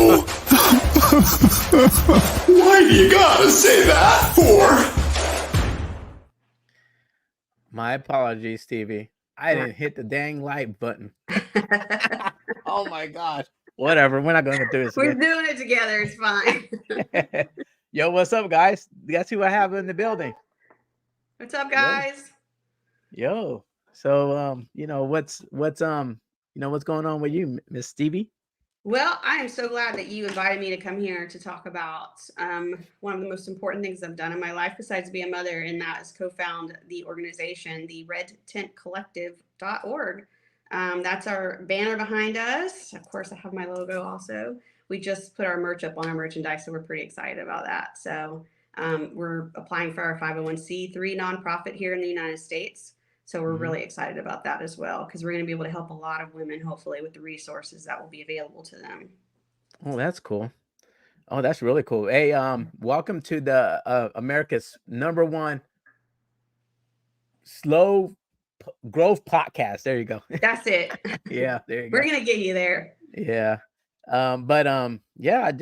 Oh, why do you gotta say that for? My apologies, Stevie. I didn't hit the dang like button. Oh my gosh. Whatever. We're not going to do this We're again. doing it together. It's fine. Yo, what's up, guys? Guess who I have in the building? What's up, guys? Yo. So, what's going on with you, Miss Stevie? Well, I am so glad that you invited me to come here to talk about one of the most important things I've done in my life besides being a mother, and that is co-found the organization, the redtentcollective.org. That's our banner behind us. Of course, I have my logo also. We just put our merch up on our merchandise, so we're pretty excited about that. So we're applying for our 501c3 nonprofit here in the United States. So we're really excited about that as well, because we're going to be able to help a lot of women, hopefully, with the resources that will be available to them. Oh, that's cool. Oh, that's really cool. Hey, welcome to the America's #1 slow growth podcast. There you go. That's it. Yeah, there you go. We're going to get you there. Yeah. Yeah, I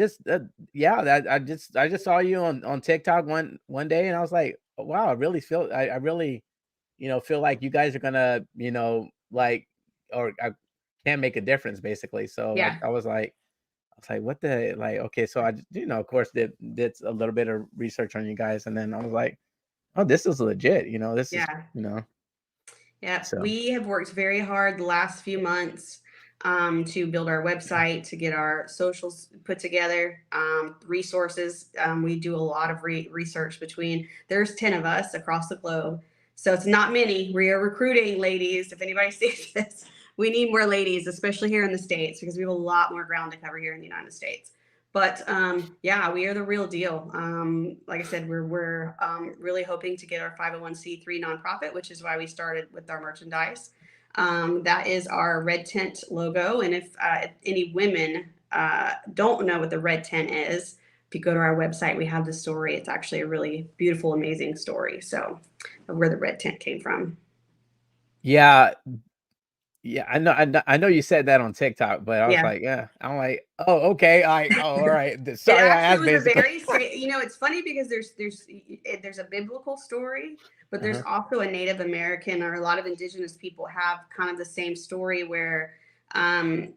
just I just saw you on TikTok one day, and I was like, oh, wow, I really feel like you guys are gonna, or I can make a difference basically. So Yeah. I was like, what the, okay. So I, of course did a little bit of research on you guys. And then I was like, oh, this is legit. This is, Yeah. So. We have worked very hard the last few months to build our website, to get our socials put together, resources. We do a lot of research there's 10 of us across the globe. So it's not many. We are recruiting, ladies. If anybody sees this, we need more ladies, especially here in the States, because we have a lot more ground to cover here in the United States. But yeah, we are the real deal. Like I said, we're really hoping to get our 501c3 nonprofit, which is why we started with our merchandise. That is our red tent logo. And if any women don't know what the red tent is, if you go to our website, we have the story. It's actually a really beautiful, amazing story. So of where the red tent came from. Yeah. Yeah, I know you said that on TikTok, but I was like, I'm like, oh, okay, all right. Sorry, I asked basically. It's funny because there's a biblical story, but there's also a Native American, or a lot of indigenous people have kind of the same story where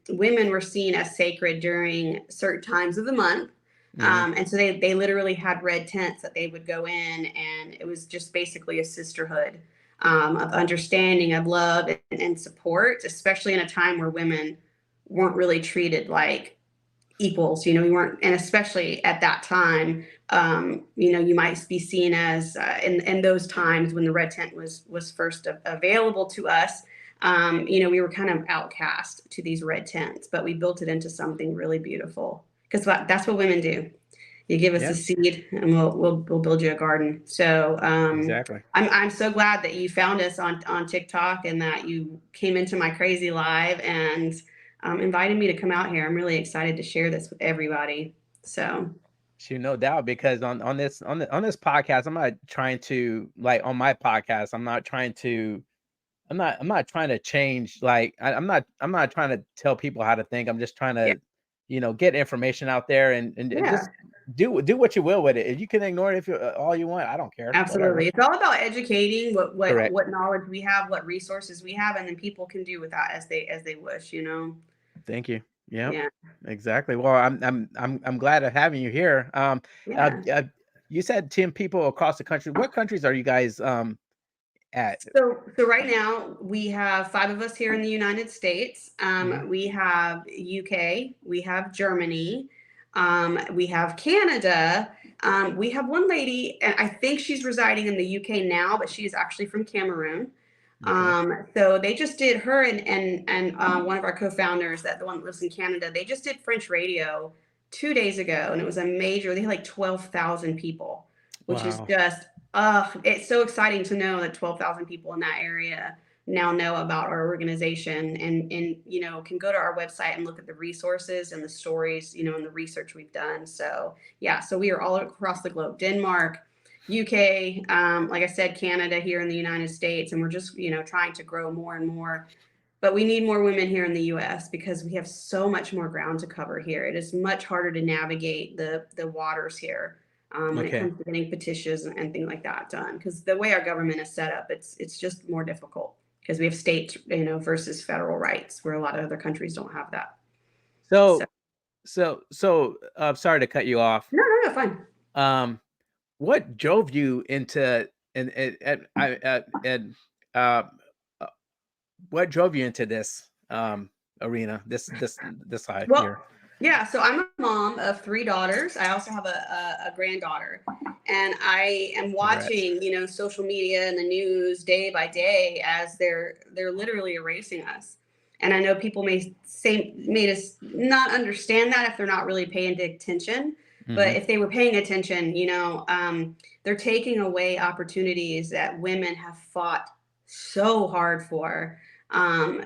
women were seen as sacred during certain times of the month. And so they literally had red tents that they would go in, and it was just basically a sisterhood. Of understanding, of love, and support, especially in a time where women weren't really treated like equals. We weren't, and especially at that time, you might be seen as in those times when the red tent was first available to us. We were kind of outcast to these red tents, but we built it into something really beautiful, because that's what women do. You give us a seed, and we'll build you a garden. So exactly. I'm so glad that you found us on TikTok, and that you came into my crazy live and invited me to come out here. I'm really excited to share this with everybody. So. Sure, no doubt, because on this podcast, I'm not trying to, on my podcast, I'm not trying to change. I'm not trying to tell people how to think. I'm just trying to, get information out there and just do what you will with it. If you can ignore it if you all you want, I don't care. Absolutely. Whatever. It's all about educating what knowledge we have, what resources we have, and then people can do with that as they wish, Thank you. Yeah, exactly. Well, I'm glad of having you here. You said 10 people across the country. What countries are you guys at? So right now we have 5 of us here in the United States. We have UK, we have Germany, we have Canada. We have one lady, and I think she's residing in the UK now, but she's actually from Cameroon. So they just did, her and one of our co-founders, the one that lives in Canada, they just did French radio 2 days ago, and it was they had like 12,000 people, which is just, it's so exciting to know that 12,000 people in that area now know about our organization, and can go to our website and look at the resources and the stories, and the research we've done. So so we are all across the globe: Denmark, UK, like I said, Canada, here in the United States, and we're just trying to grow more and more but we need more women here in the US because we have so much more ground to cover here. It is much harder to navigate the waters here when it Okay. comes to getting petitions and things like that done. Because the way our government is set up, it's just more difficult because we have state, versus federal rights, where a lot of other countries don't have that. So I'm sorry to cut you off. No, fine. What drove you into and uh, what drove you into this arena, this side Well, here? yeah, so I'm a mom of 3 daughters. I also have a granddaughter, and I am watching, social media and the news day by day as they're literally erasing us. And I know people may us not understand that if they're not really paying attention, but if they were paying attention, they're taking away opportunities that women have fought so hard for.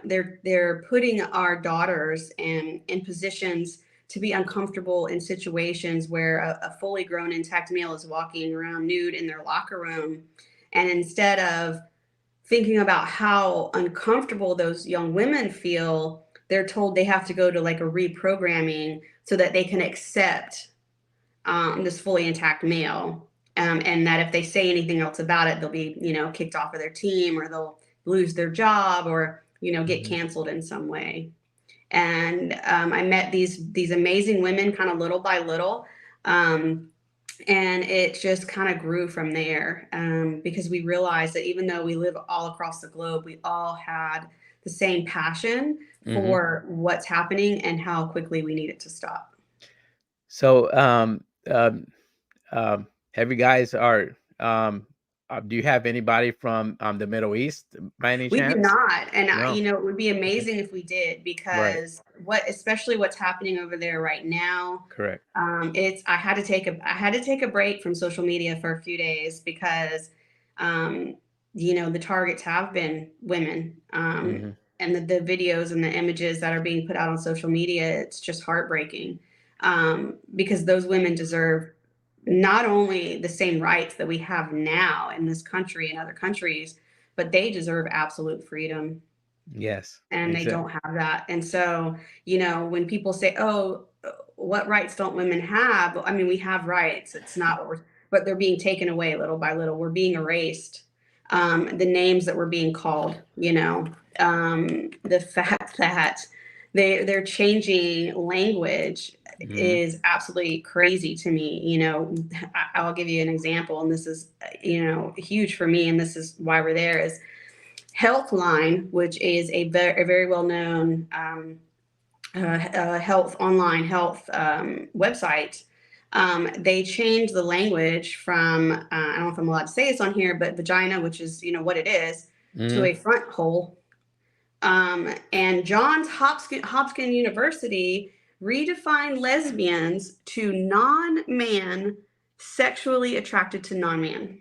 They're putting our daughters in positions to be uncomfortable in situations where a fully grown intact male is walking around nude in their locker room. And instead of thinking about how uncomfortable those young women feel, they're told they have to go to like a reprogramming so that they can accept this fully intact male. And that if they say anything else about it, they'll be, kicked off of their team, or they'll lose their job, or, get canceled in some way. And I met these amazing women kind of little by little. And it just kind of grew from there, because we realized that even though we live all across the globe, we all had the same passion for what's happening and how quickly we need it to stop. So have you guys do you have anybody from the Middle East by any We do chance? not, and No. it would be amazing if we did, because especially what's happening over there right now. Correct. I had to take a break from social media for a few days because, the targets have been women, and the videos and the images that are being put out on social media. It's just heartbreaking, because those women deserve not only the same rights that we have now in this country and other countries, but they deserve absolute freedom. Yes. And they don't have that. And so, when people say, oh, what rights don't women have? I mean, we have rights. It's not but they're being taken away little by little. We're being erased. The names that we're being called, the fact that they're changing language is absolutely crazy to me. I'll give you an example, and this is, huge for me, and this is why we're there, is Healthline, which is a very well-known online health website. They changed the language from, I don't know if I'm allowed to say this on here, but vagina, which is, what it is, to a front hole. And Johns Hopkins University redefined lesbians to non-man sexually attracted to non-man.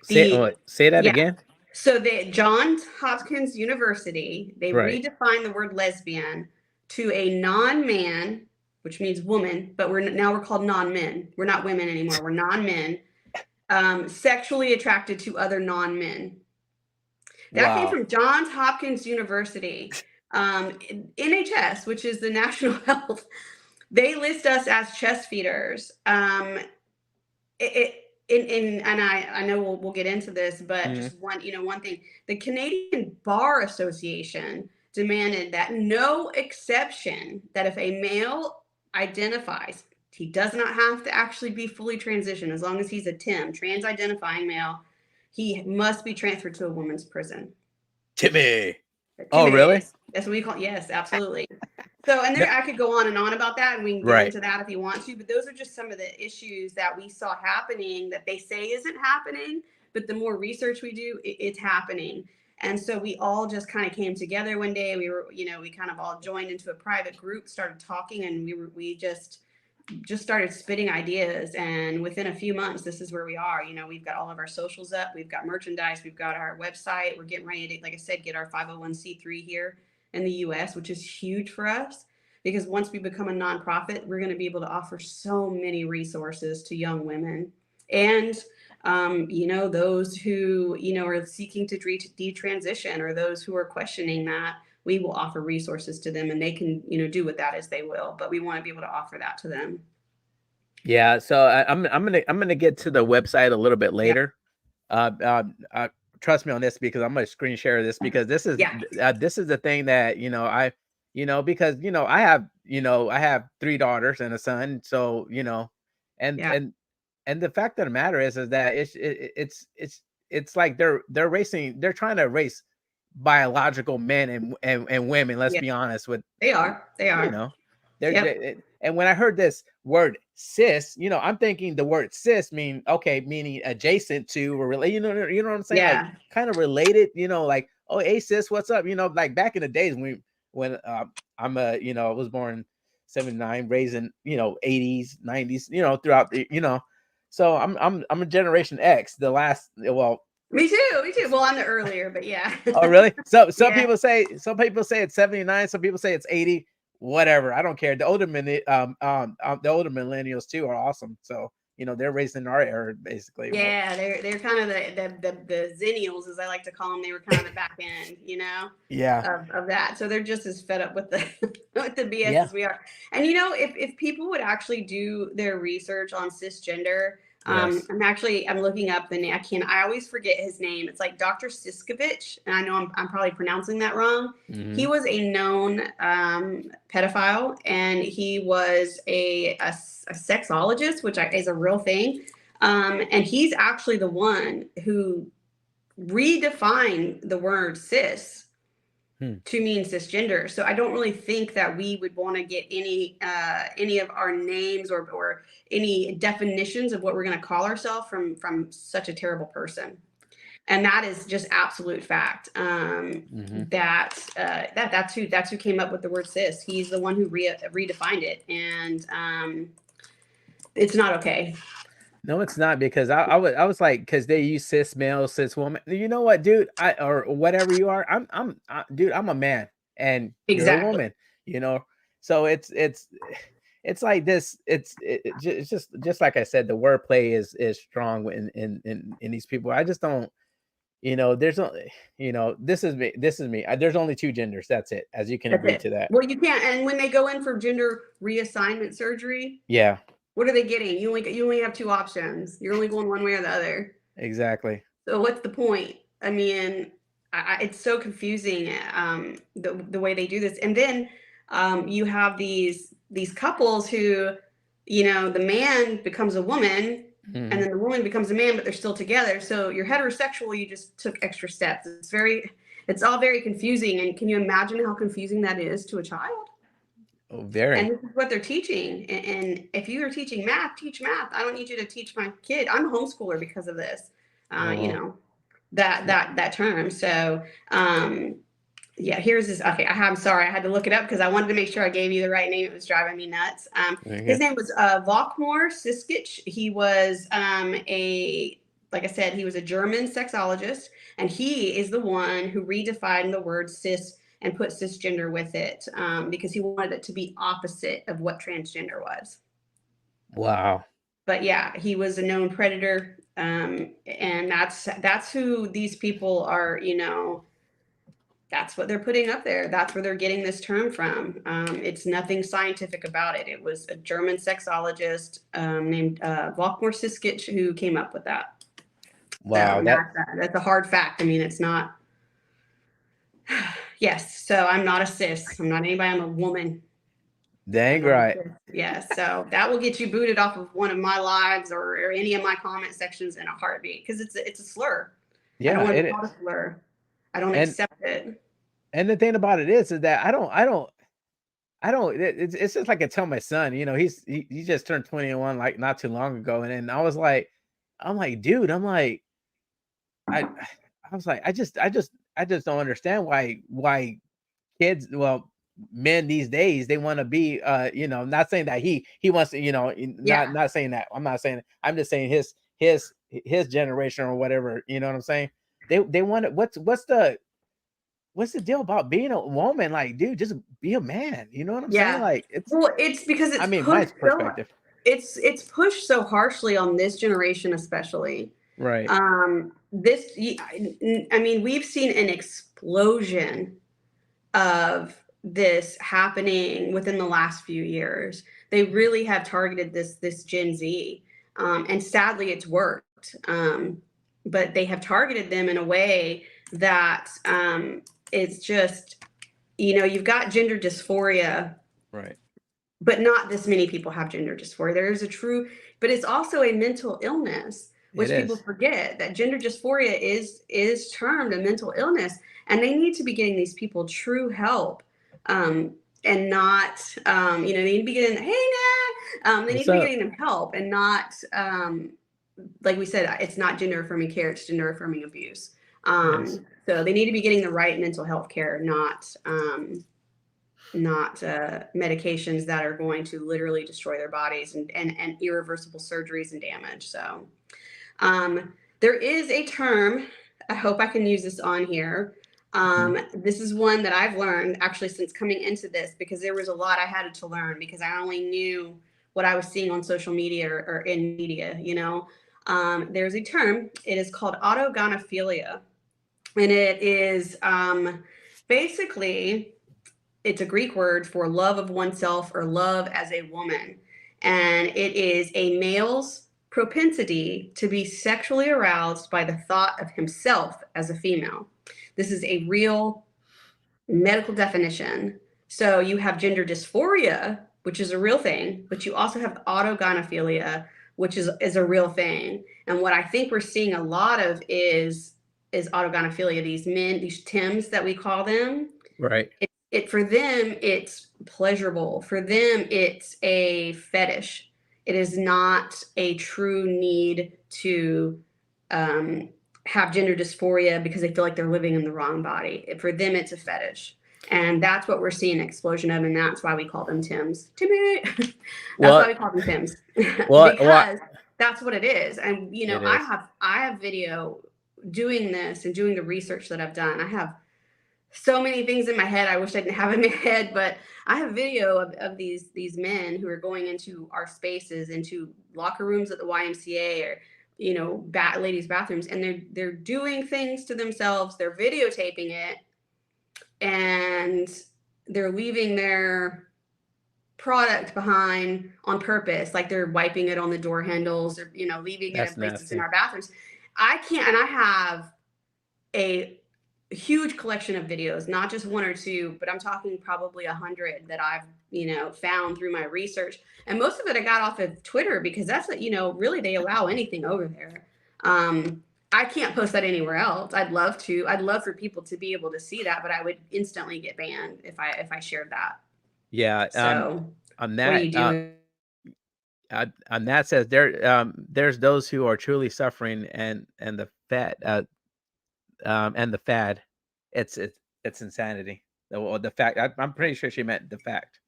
Say that again. So Johns Hopkins University, they redefined the word lesbian to a non-man, which means woman, but we're called non-men. We're not women anymore. We're non-men, sexually attracted to other non-men. That came from Johns Hopkins University. NHS, which is the National Health, they list us as chest feeders. And I know we'll get into this, but just one thing, the Canadian Bar Association demanded that no exception, that if a male identifies, he does not have to actually be fully transitioned. As long as he's a TIM, trans identifying male, he must be transferred to a women's prison. Timmy. Oh, really? That's what we call it. Yes, absolutely. So, and I could go on and on about that, and we can get into that if you want to, but those are just some of the issues that we saw happening that they say isn't happening, but the more research we do, it's happening. And so we all just kind of came together one day. We were, we kind of all joined into a private group, started talking, and we just started spitting ideas. And within a few months, this is where we are. We've got all of our socials up, we've got merchandise, we've got our website. We're getting ready to, like I said, get our 501c3 here in the US, which is huge for us, because once we become a nonprofit, we're going to be able to offer so many resources to young women and those who are seeking to detransition, or those who are questioning that, we will offer resources to them, and they can do with that as they will. But we want to be able to offer that to them. Yeah, so I'm gonna get to the website a little bit Yeah. later. Trust me on this, because I'm gonna screen share this, because this is the thing that because I have 3 daughters and a son, so and Yeah. and the fact of the matter is that it's like they're trying to race biological men and women. Let's Yeah. be honest with They are. and when I heard this word cis, I'm thinking the word cis meaning adjacent to, or related, you know what I'm saying? Yeah. Like kind of related, like, oh, hey sis, what's up? Like back in the days when I was born 79, raised in 80s, 90s, throughout the so I'm a Generation X, the last, well. Me too. Well, I'm the earlier, but yeah. Oh, really? So some Yeah. people say it's 79, some people say it's 80. Whatever, I don't care. The older millennials too are awesome. So they're raised in our era, basically. Yeah, they're kind of the zennials, as I like to call them. They were kind of the back end, Yeah. of that. So they're just as fed up with the with the BS Yeah. as we are. And if people would actually do their research on cisgender, Yes. I'm looking up the name. I always forget his name. It's like Dr. Siskovich, and I know I'm probably pronouncing that wrong. Mhm. He was a known pedophile, and he was a sexologist, which is a real thing. And he's actually the one who redefined the word cis to mean cisgender. So I don't really think that we would want to get any of our names or any definitions of what we're going to call ourselves from such a terrible person. And that is just absolute fact. That's who came up with the word cis. He's the one who redefined it, and it's not okay. No, it's not, because I was like, because they use cis male, cis woman. You know what, dude? Or whatever you are, dude, I'm a man, and you're a woman. So it's like this. It's just like I said, the wordplay is strong in these people. I just don't. There's no. This is me. There's only 2 genders. That's it. As you can agree to that. Well, you can't. And when they go in for gender reassignment surgery, yeah. What are they getting? You only have 2 options. You're only going one way or the other. Exactly. So what's the point? I mean, it's so confusing, the way they do this. And then you have these couples who, the man becomes a woman, and then the woman becomes a man, but they're still together. So you're heterosexual. You just took extra steps. It's all very confusing. And can you imagine how confusing that is to a child? Oh, very. And this is what they're teaching. And if you are teaching math, teach math. I don't need you to teach my kid. I'm a homeschooler because of this. That term. So here's this. Okay, I'm sorry, I had to look it up because I wanted to make sure I gave you the right name. It was driving me nuts. His name was Volkmar Siskic. He was like I said, he was a German sexologist, and he is the one who redefined the word cis and put cisgender with it, because he wanted it to be opposite of what transgender was. Wow. But yeah, he was a known predator, and that's who these people are. That's what they're putting up there. That's where they're getting this term from. It's nothing scientific about it. It was a German sexologist named Volkmar Siskic who came up with that. Wow, so that's a hard fact. I mean, it's not. Yes, so I'm not a cis. I'm not anybody. I'm a woman. Dang right. Yeah, so that will get you booted off of one of my lives or any of my comment sections in a heartbeat, because it's a slur. Yeah, I don't want to call it a slur. I don't accept it. And the thing about it is that I don't. It's just like I tell my son. He just turned 21 like not too long ago, and then I was like, dude, I was like, I just don't understand why kids, well, men these days, they want to be not saying that he wants to, not saying that. I'm not saying, I'm just saying his generation or whatever, you know what I'm saying? They want to, what's the deal about being a woman? Like, dude, just be a man, you know what I'm saying? Like, it's because it's my perspective. it's pushed so harshly on this generation, especially. Right. I mean, we've seen an explosion of this happening within the last few years. They really have targeted this Gen Z, and sadly, it's worked. But they have targeted them in a way that it's just, you've got gender dysphoria, Right. but not this many people have gender dysphoria. There is but it's also a mental illness, which people forget, that gender dysphoria is termed a mental illness, and they need to be getting these people true help, and not, they need to be getting, hey, Nat, they need to be getting them help, and not, like we said, it's not gender affirming care, it's gender affirming abuse. So they need to be getting the right mental health care, not medications that are going to literally destroy their bodies, and irreversible surgeries and damage. So there is a term, I hope I can use this on here. This is one that I've learned actually since coming into this, because there was a lot I had to learn, because I only knew what I was seeing on social media or in media. There's a term, it is called autogonophilia, and it is basically, it's a Greek word for love of oneself or love as a woman. And it is a male's propensity to be sexually aroused by the thought of himself as a female. This is a real medical definition. So you have gender dysphoria, which is a real thing, but you also have autogonophilia, which is a real thing. And what I think we're seeing a lot of is autogonophilia, these men, these Tims that we call them. Right. For them, it's pleasurable. For them, it's a fetish. It is not a true need to have gender dysphoria because they feel like they're living in the wrong body. For them, it's a fetish. And that's what we're seeing an explosion of, and that's why we call them Tims. Timmy! That's why we call them Tims. Because that's what it is. And, I have video doing this and doing the research that I've done. I have so many things in my head I wish I didn't have in my head, but I have video of these men who are going into our spaces, into locker rooms at the YMCA, or ladies' bathrooms, and they're doing things to themselves. They're videotaping it, and they're leaving their product behind on purpose, like they're wiping it on the door handles, or leaving it in places in our bathrooms. I have a huge collection of videos, not just one or two, but I'm talking probably 100 that I've found through my research, and most of it I got off of Twitter, because that's what really they allow anything over there. I can't post that anywhere else. I'd love for people to be able to see that, but I would instantly get banned if I shared that. Yeah. So on that, what do you do? On that says there's those who are truly suffering, and the fad, it's insanity. The fact, I'm pretty sure she meant the fact.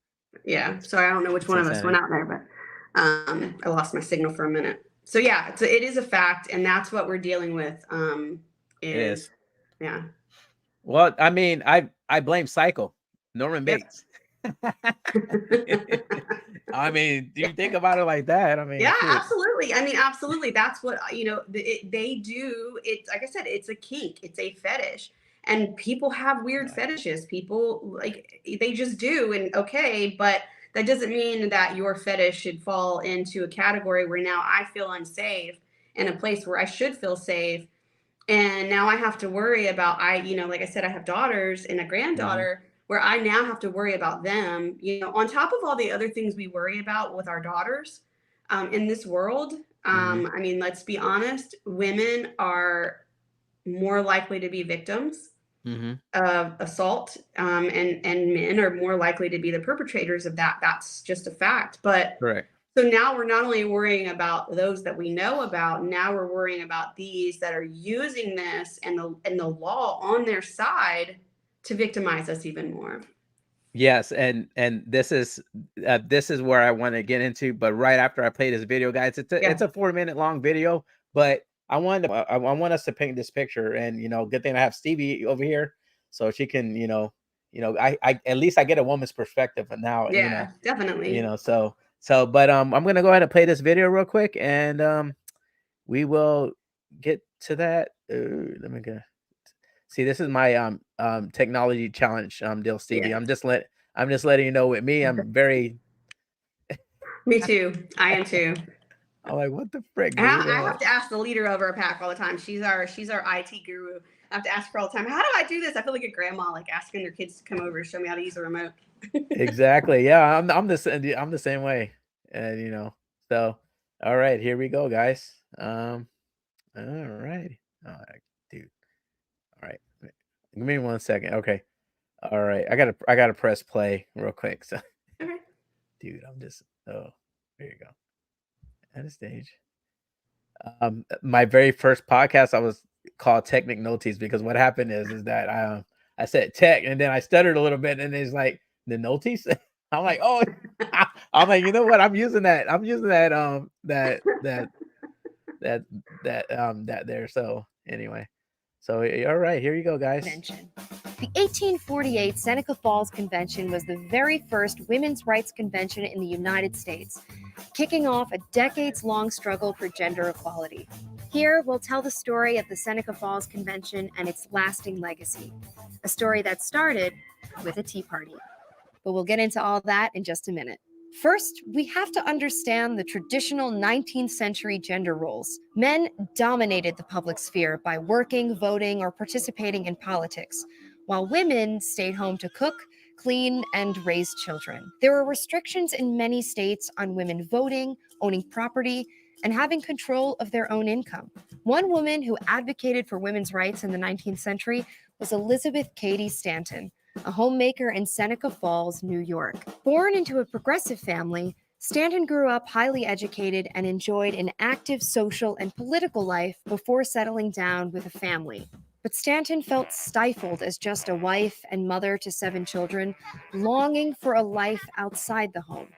Yeah. Sorry, I don't know which one of us went out there, but I lost my signal for a minute. So yeah, it is a fact, and that's what we're dealing with. It is. Yeah. Well, I mean, I blame Psycho, Norman Bates. I mean, do you think about it like that? I mean, yeah, absolutely. I mean, absolutely. That's what they do. It's like I said, it's a kink, it's a fetish, and people have weird fetishes. People they just do, and okay, but that doesn't mean that your fetish should fall into a category where now I feel unsafe in a place where I should feel safe, and now I have to worry about like I said, I have daughters and a granddaughter. Where I now have to worry about them, on top of all the other things we worry about with our daughters in this world. I mean, let's be honest, women are more likely to be victims of assault, and men are more likely to be the perpetrators of that. That's just a fact. But correct. So now we're not only worrying about those that we know about, now we're worrying about these that are using this and the law on their side to victimize us even more. Yes, and this is where I want to get into, but right after I play this video, guys, it's a 4-minute long video, but I want us to paint this picture, and good thing I have Stevie over here, so she can I at least I get a woman's perspective, and now definitely. So So, but I'm gonna go ahead and play this video real quick, and we will get to that. Let me go. See, this is my technology challenge deal, Stevie. Yeah. I'm just letting you know with me, I'm very Me too. I am too. I'm like, what the frick, And dude? I have to ask the leader of our pack all the time. She's our IT guru. I have to ask her all the time. How do I do this? I feel like a grandma, like asking their kids to come over to show me how to use the remote. Exactly. Yeah, I'm the same way. And so all right, here we go, guys. All right. All right, dude. All right. Give me 1 second. Okay. All right. I gotta press play real quick. So Okay. dude, there you go. At a stage. My very first podcast I was called Technic Noties because what happened is that I said tech and then I stuttered a little bit and it's like the noties. I'm like, oh, I'm like, you know what? I'm using that. That there. So anyway, so all right, here you go, guys. Convention. The 1848 Seneca Falls Convention was the very first women's rights convention in the United States, kicking off a decades-long struggle for gender equality. Here, we'll tell the story of the Seneca Falls Convention and its lasting legacy, a story that started with a tea party. But we'll get into all that in just a minute. First, we have to understand the traditional 19th century gender roles. Men dominated the public sphere by working, voting, or participating in politics, while women stayed home to cook, clean, and raise children. There were restrictions in many states on women voting, owning property, and having control of their own income. One woman who advocated for women's rights in the 19th century was Elizabeth Cady Stanton, a homemaker in Seneca Falls, New York. Born into a progressive family, Stanton grew up highly educated and enjoyed an active social and political life before settling down with a family. But Stanton felt stifled as just a wife and mother to 7 children, longing for a life outside the home.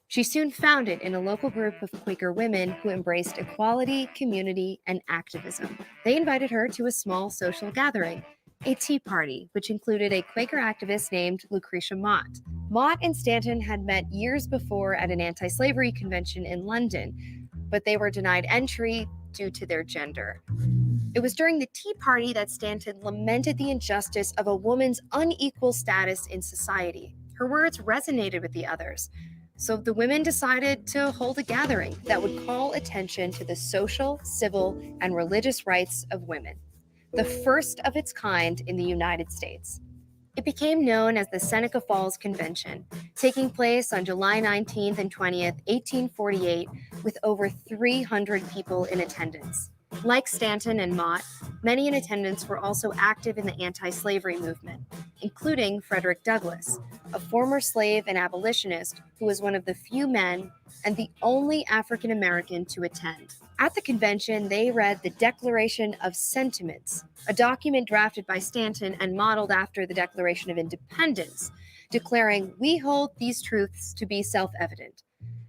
She soon found it in a local group of Quaker women who embraced equality, community, and activism. They invited her to a small social gathering, a tea party, which included a Quaker activist named Lucretia Mott. Mott and Stanton had met years before at an anti-slavery convention in London, but they were denied entry due to their gender. It was during the tea party that Stanton lamented the injustice of a woman's unequal status in society. Her words resonated with the others, so the women decided to hold a gathering that would call attention to the social, civil, and religious rights of women, the first of its kind in the United States. It became known as the Seneca Falls Convention, taking place on July 19th and 20th, 1848, with over 300 people in attendance. Like Stanton and Mott, many in attendance were also active in the anti-slavery movement, including Frederick Douglass, a former slave and abolitionist who was one of the few men and the only African American to attend. At the convention, they read the Declaration of Sentiments, a document drafted by Stanton and modeled after the Declaration of Independence, declaring, "We hold these truths to be self-evident,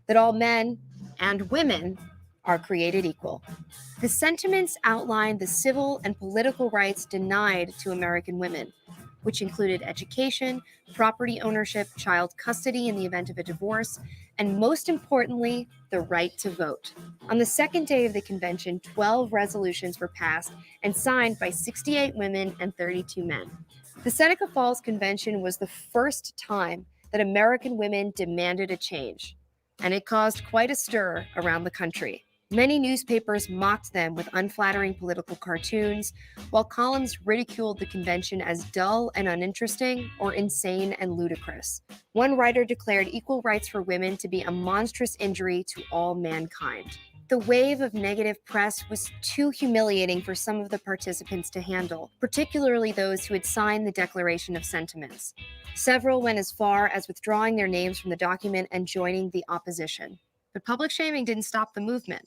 that all men and women are created equal." The sentiments outlined the civil and political rights denied to American women, which included education, property ownership, child custody in the event of a divorce, and most importantly, the right to vote. On the second day of the convention, 12 resolutions were passed and signed by 68 women and 32 men. The Seneca Falls Convention was the first time that American women demanded a change, and it caused quite a stir around the country. Many newspapers mocked them with unflattering political cartoons, while columns ridiculed the convention as dull and uninteresting or insane and ludicrous. One writer declared equal rights for women to be a monstrous injury to all mankind. The wave of negative press was too humiliating for some of the participants to handle, particularly those who had signed the Declaration of Sentiments. Several went as far as withdrawing their names from the document and joining the opposition. But public shaming didn't stop the movement.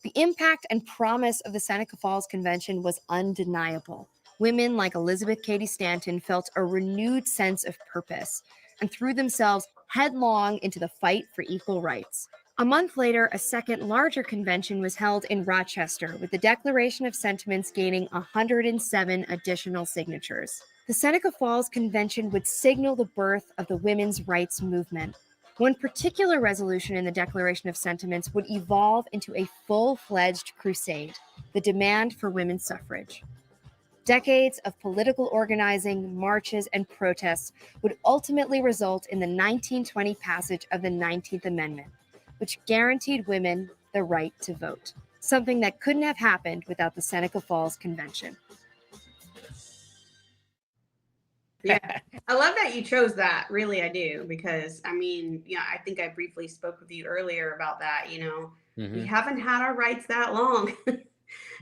The impact and promise of the Seneca Falls Convention was undeniable. Women like Elizabeth Cady Stanton felt a renewed sense of purpose and threw themselves headlong into the fight for equal rights. A month later, a second, larger convention was held in Rochester, with the Declaration of Sentiments gaining 107 additional signatures. The Seneca Falls Convention would signal the birth of the women's rights movement. One particular resolution in the Declaration of Sentiments would evolve into a full-fledged crusade, the demand for women's suffrage. Decades of political organizing, marches, and protests would ultimately result in the 1920 passage of the 19th Amendment, which guaranteed women the right to vote, something that couldn't have happened without the Seneca Falls Convention. Yeah, I love that you chose that. Really, I do, because I mean, I think I briefly spoke with you earlier about that. We haven't had our rights that long.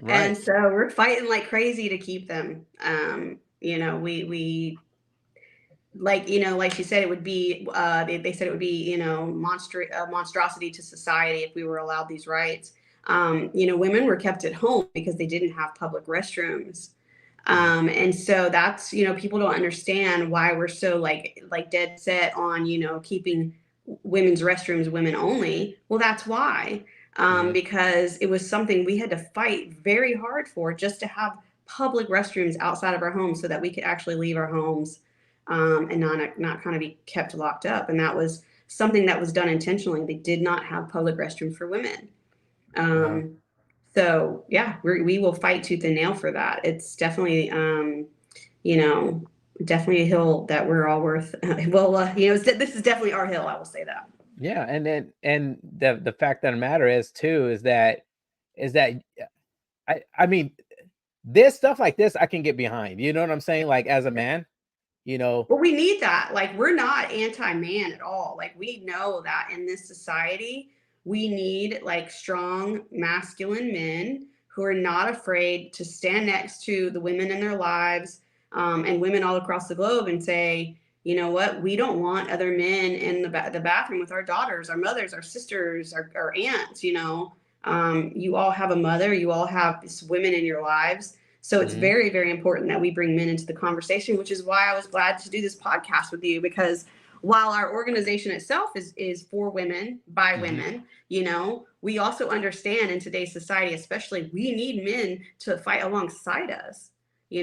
And so we're fighting like crazy to keep them. We like she said, it would be, they said it would be, monstrosity to society if we were allowed these rights. Women were kept at home because they didn't have public restrooms. And so that's, people don't understand why we're so like dead set on, keeping women's restrooms women only. Well, that's why. Because it was something we had to fight very hard for, just to have public restrooms outside of our homes so that we could actually leave our homes and not kind of be kept locked up. And that was something that was done intentionally. They did not have public restrooms for women. So yeah, we will fight tooth and nail for that. It's definitely, definitely a hill that we're all worth. This is definitely our hill. I will say that. Yeah, and the fact of the matter is that I mean, this stuff like this I can get behind. You know what I'm saying? Like, as a man, Well, we need that. Like, we're not anti-man at all. Like, we know that in this society, we need like strong masculine men who are not afraid to stand next to the women in their lives, and women all across the globe, and say, you know what, we don't want other men in the bathroom with our daughters, our mothers, our sisters, our aunts. You all have a mother, you all have women in your lives. So it's very, very important that we bring men into the conversation, which is why I was glad to do this podcast with you, because while our organization itself is for women, by women, we also understand in today's society, especially, we need men to fight alongside us. We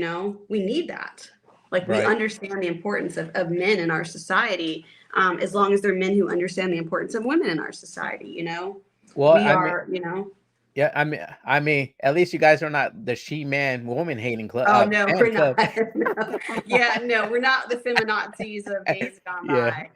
need that. Like, we understand the importance of men in our society, as long as they're men who understand the importance of women in our society. Well, Yeah, I mean, at least you guys are not the she-man woman hating club. Oh no, we're not. No. Yeah, no, we're not the feminazis of days gone by.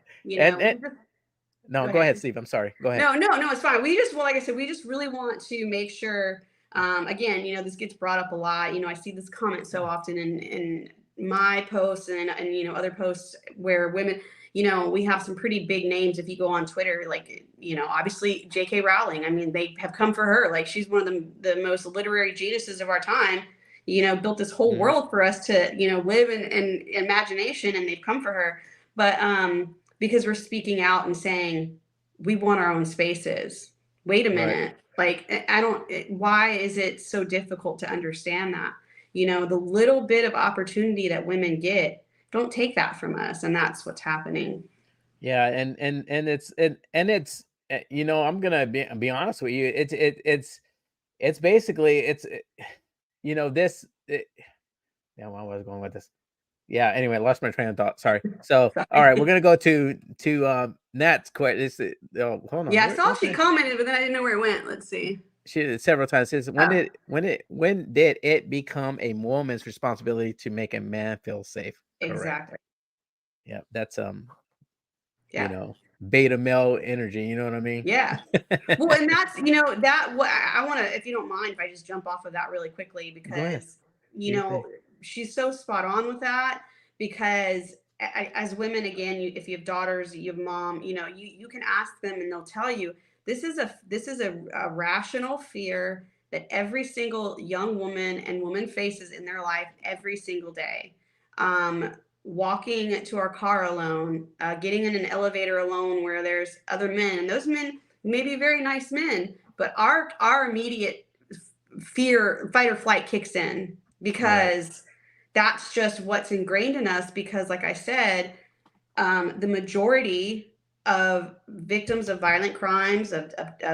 Go ahead, Steve. I'm sorry. Go ahead. No, it's fine. Like I said, we just really want to make sure. Again, this gets brought up a lot. I see this comment so often in my posts and other posts where women. We have some pretty big names. If you go on Twitter, like, obviously J.K. Rowling, I mean, they have come for her. Like, she's one of the most literary geniuses of our time, built this whole world for us to, live in imagination, and they've come for her. But because we're speaking out and saying, we want our own spaces. Wait a minute. Like, why is it so difficult to understand that? The little bit of opportunity that women get, don't take that from us. And that's what's happening. Yeah. And it's I'm going to be honest with you. It's basically, where was I going with this? Yeah. Anyway, I lost my train of thought. Sorry. So, all right, we're going to go to Nat's question. Hold on. Yeah. I saw she commented, but then I didn't know where it went. Let's see. She did several times. Says, when did it become a woman's responsibility to make a man feel safe? Exactly. Yeah, that's beta male energy. You know what I mean? Yeah. Well, and that's that. What I want to, if you don't mind, if I just jump off of that really quickly, because she's so spot on with that. Because as women, again, if you have daughters, you have mom, you can ask them, and they'll tell you this is a rational fear that every single young woman and woman faces in their life every single day. Walking to our car alone, getting in an elevator alone where there's other men, and those men may be very nice men, but our immediate fear, fight or flight kicks in, because that's just what's ingrained in us. Because like I said, the majority of victims of violent crimes, of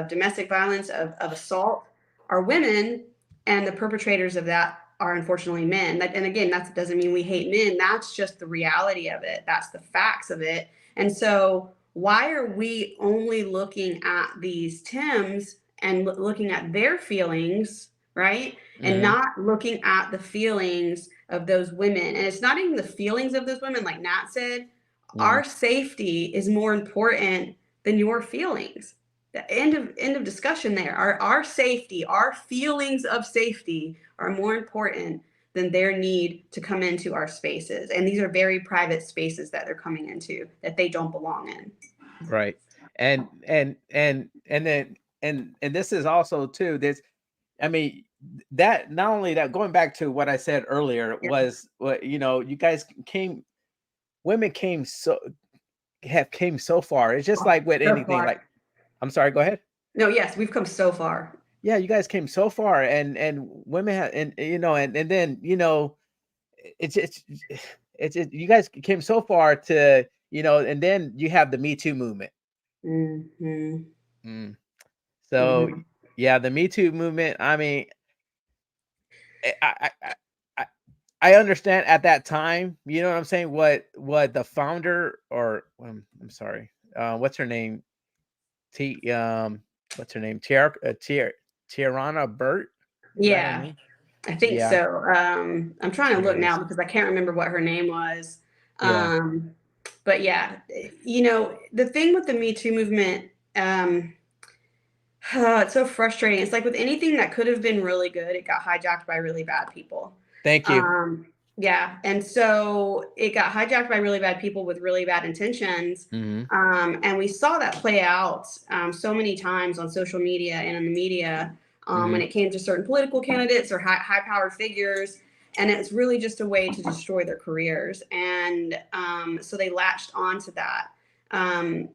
domestic violence, of assault are women, and the perpetrators of that are unfortunately men. And again, that doesn't mean we hate men. That's just the reality of it. That's the facts of it. And so why are we only looking at these Tims and looking at their feelings, right? And not looking at the feelings of those women. And it's not even the feelings of those women, like Nat said. Our safety is more important than your feelings. The end of discussion there. Our safety, our feelings of safety are more important than their need to come into our spaces. And these are very private spaces that they're coming into that they don't belong in. Right. And then this is also too, this, I mean, that not only that, going back to what I said earlier, Yeah. was what, you know, you guys women came so far. It's just like with So anything, far. like, I'm sorry, go ahead. No, yes, we've come so far. Yeah, you guys came so far, and women have, and you know, and then, you know, it's you guys came so far to, you know, and then you have the Me Too movement. So yeah, the Me Too movement, I mean, I I I I understand at that time, you know what I'm saying, what the founder, or I'm sorry, what's her name? T what's her name? Tiarana Burt? Is that her Yeah, name? I think Yeah, so. I'm trying to here look it now is. because I can't remember what her name was. Yeah. But yeah, you know, the thing with the Me Too movement, it's so frustrating. It's like with anything that could have been really good, it got hijacked by really bad people. Thank you. Yeah, and so it got hijacked by really bad people with really bad intentions. And we saw that play out so many times on social media and in the media when it came to certain political candidates or high-powered figures. And it's really just a way to destroy their careers. And so they latched onto that. I'm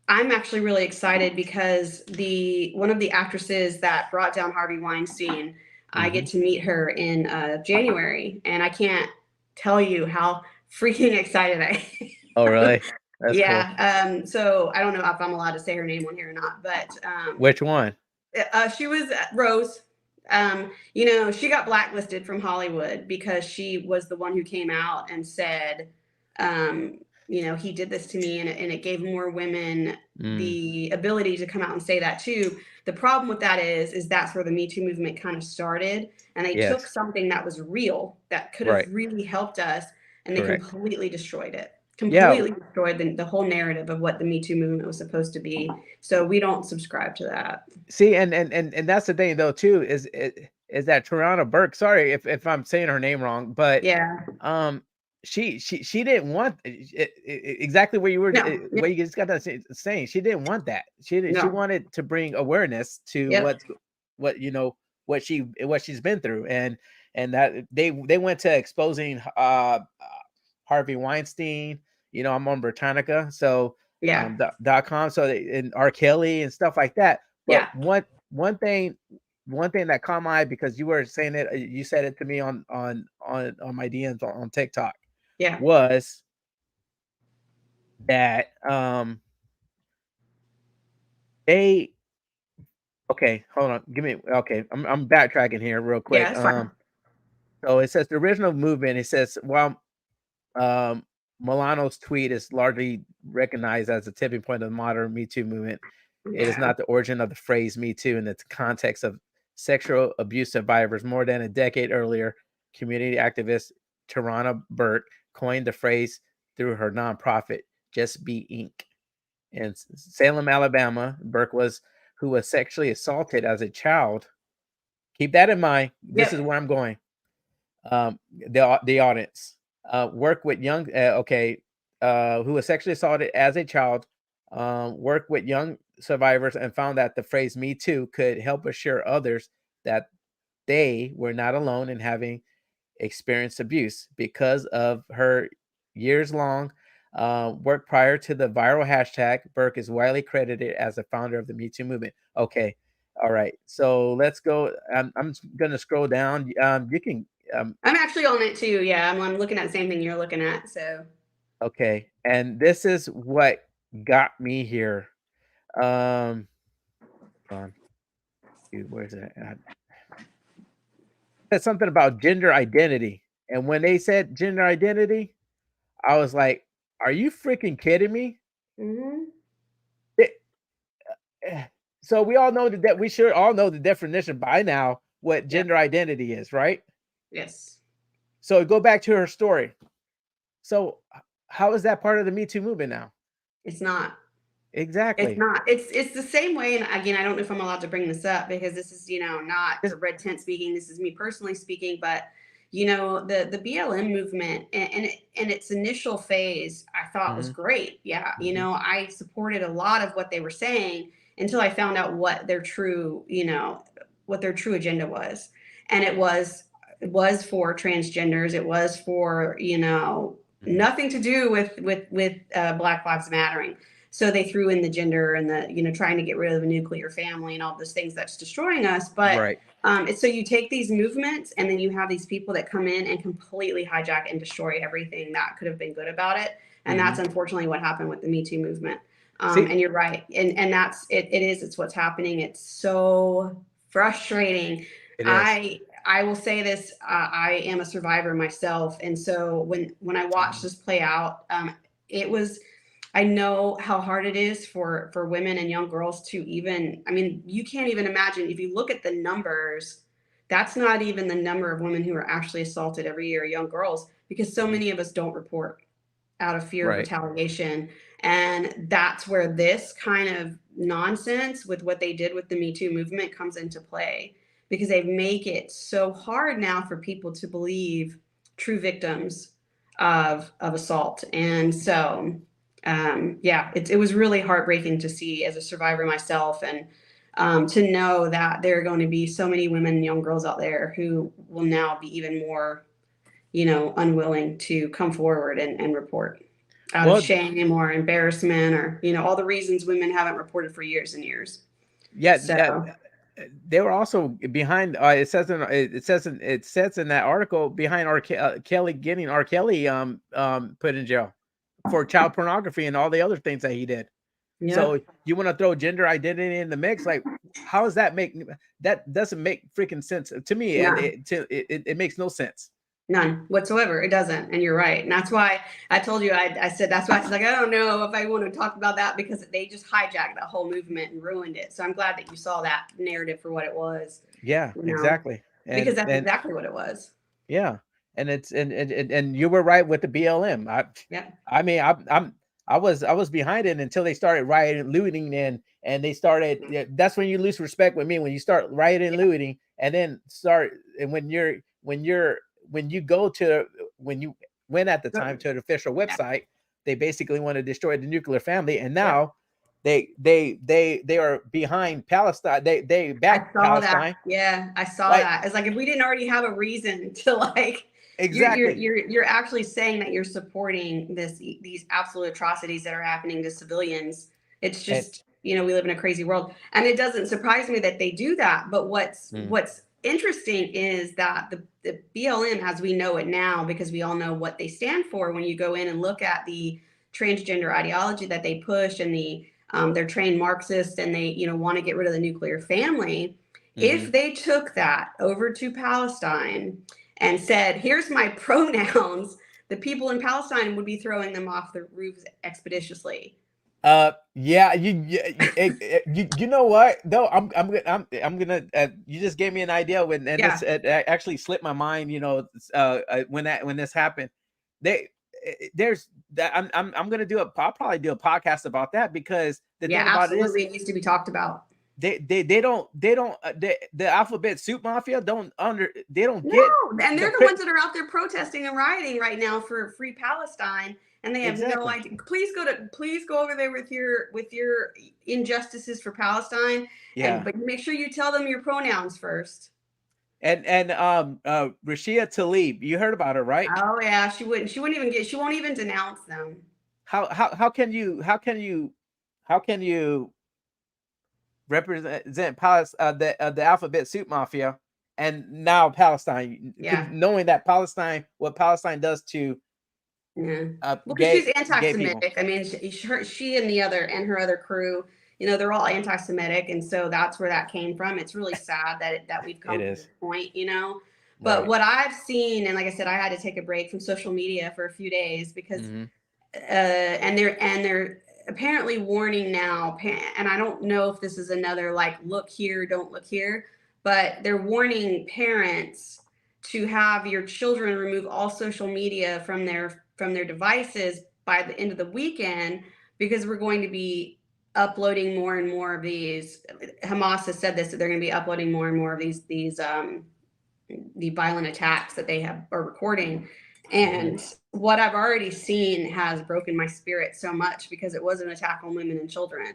actually really excited because one of the actresses that brought down Harvey Weinstein, I get to meet her in January, and I can't tell you how freaking excited I am. Oh, really? That's cool. Yeah. So I don't know if I'm allowed to say her name on here or not, but Which one? she was Rose. You know, she got blacklisted from Hollywood because she was the one who came out and said, you know, he did this to me, and it gave more women the ability to come out and say that too. The problem with that is that's where the Me Too movement kind of started, and they took something that was real, that could have really helped us, and they completely destroyed it. Completely destroyed the whole narrative of what the Me Too movement was supposed to be. So we don't subscribe to that. See, and that's the thing though too, is that Tarana Burke. Sorry if I'm saying her name wrong, but yeah, she didn't want exactly what you were what you just got that saying. She didn't want that. She wanted to bring awareness to what you know, what she's been through, and that they went to exposing Harvey Weinstein. You know, I'm on Britannica, so .com, so and R. Kelly and stuff like that. But one thing that caught my eye, because you were saying it, you said it to me on my DMs on TikTok, was that they okay, hold on, I'm backtracking here real quick. it's fine. So it says the original movement, it says, well, Milano's tweet is largely recognized as a tipping point of the modern Me Too movement. It is not the origin of the phrase Me Too in the context of sexual abuse survivors. More than a decade earlier, community activist Tarana Burke coined the phrase through her nonprofit, Just Be Inc. In Salem, Alabama, Burke who was sexually assaulted as a child. Keep that in mind. This is where I'm going. The audience. Work with young, who was sexually assaulted as a child, work with young survivors, and found that the phrase Me Too could help assure others that they were not alone in having experienced abuse. Because of her years-long work prior to the viral hashtag, Burke is widely credited as the founder of the Me Too movement. Okay. All right. So let's go. I'm going to scroll down. You can I'm actually on it too. Yeah, I'm looking at the same thing you're looking at. So okay, and this is what got me here. Hold on. Dude, where's it at? Said something about gender identity, and when they said gender identity, I was like, Are you freaking kidding me? Mm-hmm. So we all know that we should all know the definition by now what gender identity is, right? Yes. So go back to her story. So how is that part of the Me Too movement now? It's not. Exactly. It's not. It's the same way. And again, I don't know if I'm allowed to bring this up because this is, not the red tent speaking. This is me personally speaking. But the BLM movement and its initial phase, I thought was great. Yeah, I supported a lot of what they were saying until I found out what their true agenda was, and it was for transgenders. It was for nothing to do with Black Lives Mattering. So they threw in the gender and the trying to get rid of the nuclear family and all those things that's destroying us. But right. So you take these movements and then you have these people that come in and completely hijack and destroy everything that could have been good about it. And that's unfortunately what happened with the Me Too movement. And you're right. And that's it's what's happening. It's so frustrating. It is. I will say this, I am a survivor myself. And so when I watched this play out, I know how hard it is for women and young girls to even, you can't even imagine if you look at the numbers, that's not even the number of women who are actually assaulted every year, young girls, because so many of us don't report out of fear of retaliation. And that's where this kind of nonsense with what they did with the Me Too movement comes into play, because they make it so hard now for people to believe true victims of assault. And so it was really heartbreaking to see as a survivor myself, and to know that there are going to be so many women and young girls out there who will now be even more, unwilling to come forward and report out of shame or embarrassment or, all the reasons women haven't reported for years and years. Yeah. So. They were also behind. It says in that article behind Kelly getting R. Kelly put in jail for child pornography and all the other things that he did. Yeah. So you want to throw gender identity in the mix? Like, how does that make? That doesn't make freaking sense to me, and it makes no sense. None whatsoever. It doesn't. And you're right. And that's why I told you, I said, that's why I was like, I don't know if I want to talk about that, because they just hijacked that whole movement and ruined it. So I'm glad that you saw that narrative for what it was. Yeah, exactly. Because that's exactly what it was. Yeah. And and you were right with the BLM. I was behind it until they started rioting, looting, and they started. That's when you lose respect with me, when you start rioting, looting, and then when you went at the time to the official website, they basically want to destroy the nuclear family, and now they are behind Palestine. They back Palestine. That. Yeah, I saw that. It's like, if we didn't already have a reason to exactly, you're actually saying that you're supporting these absolute atrocities that are happening to civilians. It's just we live in a crazy world, and it doesn't surprise me that they do that. But what's interesting is that the BLM, as we know it now, because we all know what they stand for, when you go in and look at the transgender ideology that they push, and they're trained Marxists, and they want to get rid of the nuclear family. If they took that over to Palestine and said, here's my pronouns, the people in Palestine would be throwing them off the roofs expeditiously. Yeah, you know what though, I'm gonna you just gave me an idea this actually slipped my mind, when this happened. I'm gonna I'll probably do a podcast about that, because the thing about it is, it needs to be talked about. The alphabet soup mafia don't get, and they're the ones that are out there protesting and rioting right now for free Palestine, and they have no idea. Please go over there with your injustices for Palestine, but make sure you tell them your pronouns first. And Rashida Tlaib, you heard about her, right? Oh yeah, she won't even denounce them. How can you represent the alphabet soup mafia and now Palestine, knowing that what Palestine does to she's anti-Semitic. She and her other crew, they're all anti-Semitic, and so that's where that came from. It's really sad that we've come to this point, But what I've seen, and like I said, I had to take a break from social media for a few days, because they're apparently warning now, and I don't know if this is another like look here, don't look here, but they're warning parents to have your children remove all social media from their devices by the end of the weekend, because we're going to be uploading more and more of these. Hamas has said this, that they're going to be uploading more and more of these the violent attacks that they are recording. And what I've already seen has broken my spirit so much, because it was an attack on women and children.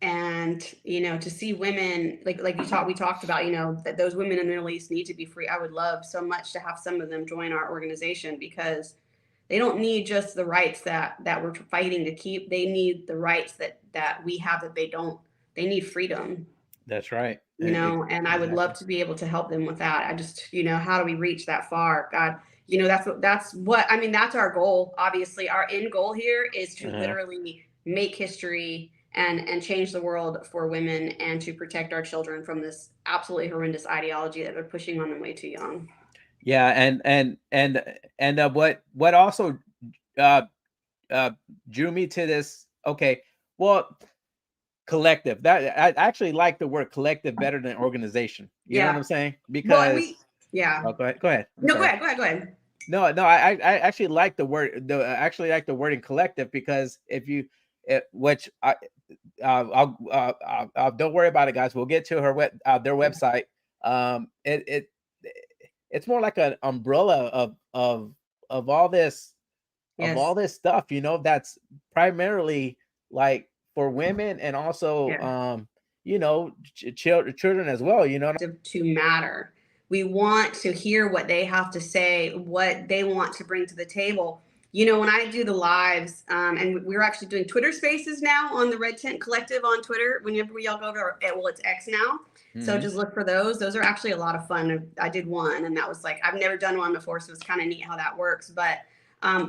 And you know, to see women like we talked about, you know, that those women in the Middle East need to be free. I would love so much to have some of them join our organization, because they don't need just the rights that we're fighting to keep. They need the rights that we have that they don't. They need freedom. That's right. You know, and I would love to be able to help them with that. I just, you know, how do we reach that far? God, you know, that's what I mean, that's our goal. Obviously, our end goal here is to literally make history and change the world for women, and to protect our children from this absolutely horrendous ideology that they're pushing on them way too young. Yeah, and what also drew me to this. Okay, well, collective. That I actually like the word collective better than organization. You know what I'm saying? Because oh, go ahead. Go ahead. No, I actually like the word. Actually like the word in collective, because if you, which I'll don't worry about it, guys. We'll get to their website. It's more like an umbrella of all this all this stuff, you know, that's primarily like for women, and also you know, children as well, you know, to matter. We want to hear what they have to say, what they want to bring to the table. You know, when I do the lives, and we're actually doing Twitter Spaces now on the Red Tent Collective on Twitter. Whenever we all go over, well, it's X now. So just look for those. Those are actually a lot of fun. I did one, and that was like, I've never done one before, so it's kind of neat how that works. But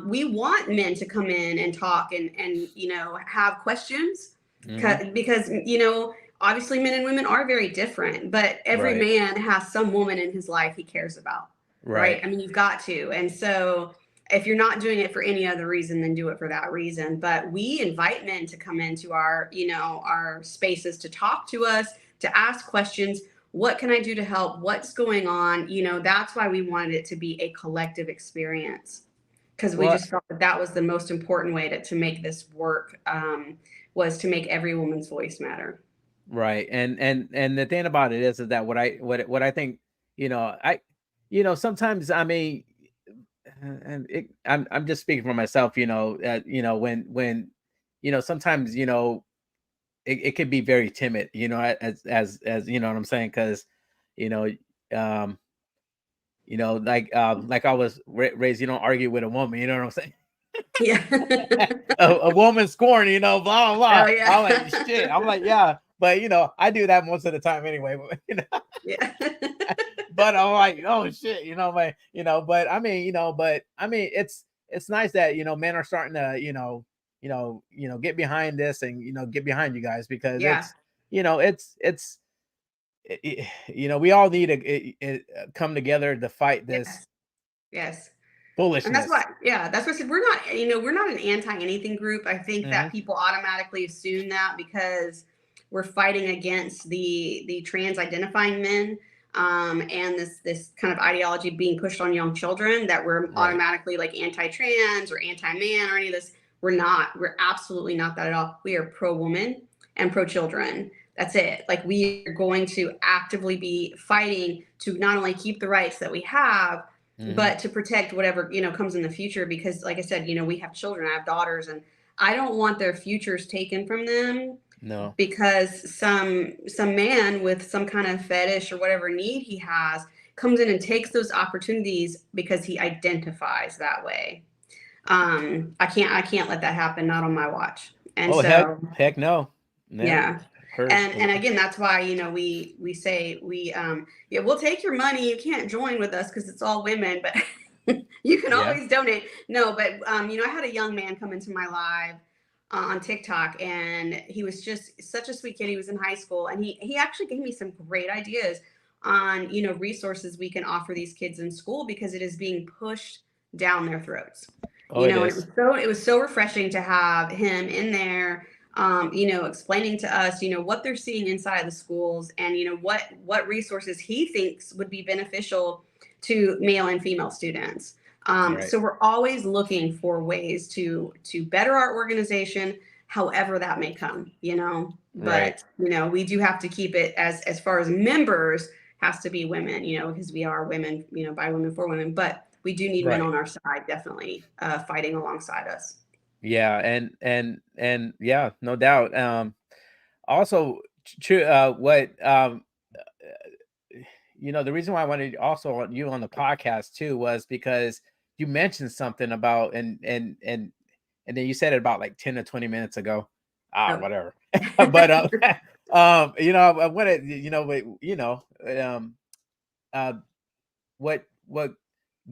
we want men to come in and talk and you know, have questions, because you know, obviously men and women are very different, but every man has some woman in his life he cares about, right? I mean, you've got to. And so if you're not doing it for any other reason, then do it for that reason. But we invite men to come into our, you know, our spaces, to talk to us, to ask questions. What can I do to help? What's going on? You know, that's why we wanted it to be a collective experience, because we just felt that was the most important way to make this work, was to make every woman's voice matter. Right. And the thing about it is that what I think, you know, sometimes, I mean, and I'm just speaking for myself, you know, when, you know, sometimes, you know, it could be very timid, you know, as you know what I'm saying? Cause, you know, like I was raised, you don't argue with a woman, you know what I'm saying? Yeah. a woman scorn, you know, blah, blah, blah. Oh, yeah. I'm like, shit. I'm like, yeah. But, you know, I do that most of the time anyway. But, you know, Yeah. but I'm like, oh, shit, you know, like, you know, but I mean, it's nice that, you know, men are starting to, get behind this, and, you know, get behind you guys, because it's, you know, you know, we all need to come together to fight this. Yes. Foolishness. And that's why I said, we're not an anti-anything group. I think that people automatically assume that because we're fighting against the trans identifying men, and this kind of ideology being pushed on young children, that we're automatically like anti-trans or anti-man or any of this. We're not. We're absolutely not that at all. We are pro-woman and pro-children. That's it. Like, we are going to actively be fighting to not only keep the rights that we have, but to protect whatever, you know, comes in the future. Because like I said, you know, we have children, I have daughters, and I don't want their futures taken from them. No. Because some man with some kind of fetish or whatever need he has comes in and takes those opportunities because he identifies that way. I can't let that happen, not on my watch. And heck no. Yeah. And again, that's why, you know, we say we'll take your money. You can't join with us because it's all women, but you can always donate. No, but you know, I had a young man come into my live on TikTok, and he was just such a sweet kid. He was in high school, and he actually gave me some great ideas on, you know, resources we can offer these kids in school, because it is being pushed down their throats. Oh, it And is. it was so refreshing to have him in there, explaining to us, what they're seeing inside the schools, and what resources he thinks would be beneficial to male and female students. Right. So we're always looking for ways to better our organization, however that may come, Right. but we do have to keep it as far as members has to be women, because we are women, by women for women, but we do need men Right. on our side, definitely, fighting alongside us. Yeah, and yeah, no doubt. Also, true. The reason why I wanted also want you on the podcast too was because you mentioned something about and then you said it about like 10 to 20 minutes ago. Oh, Whatever. But I wanted, uh, what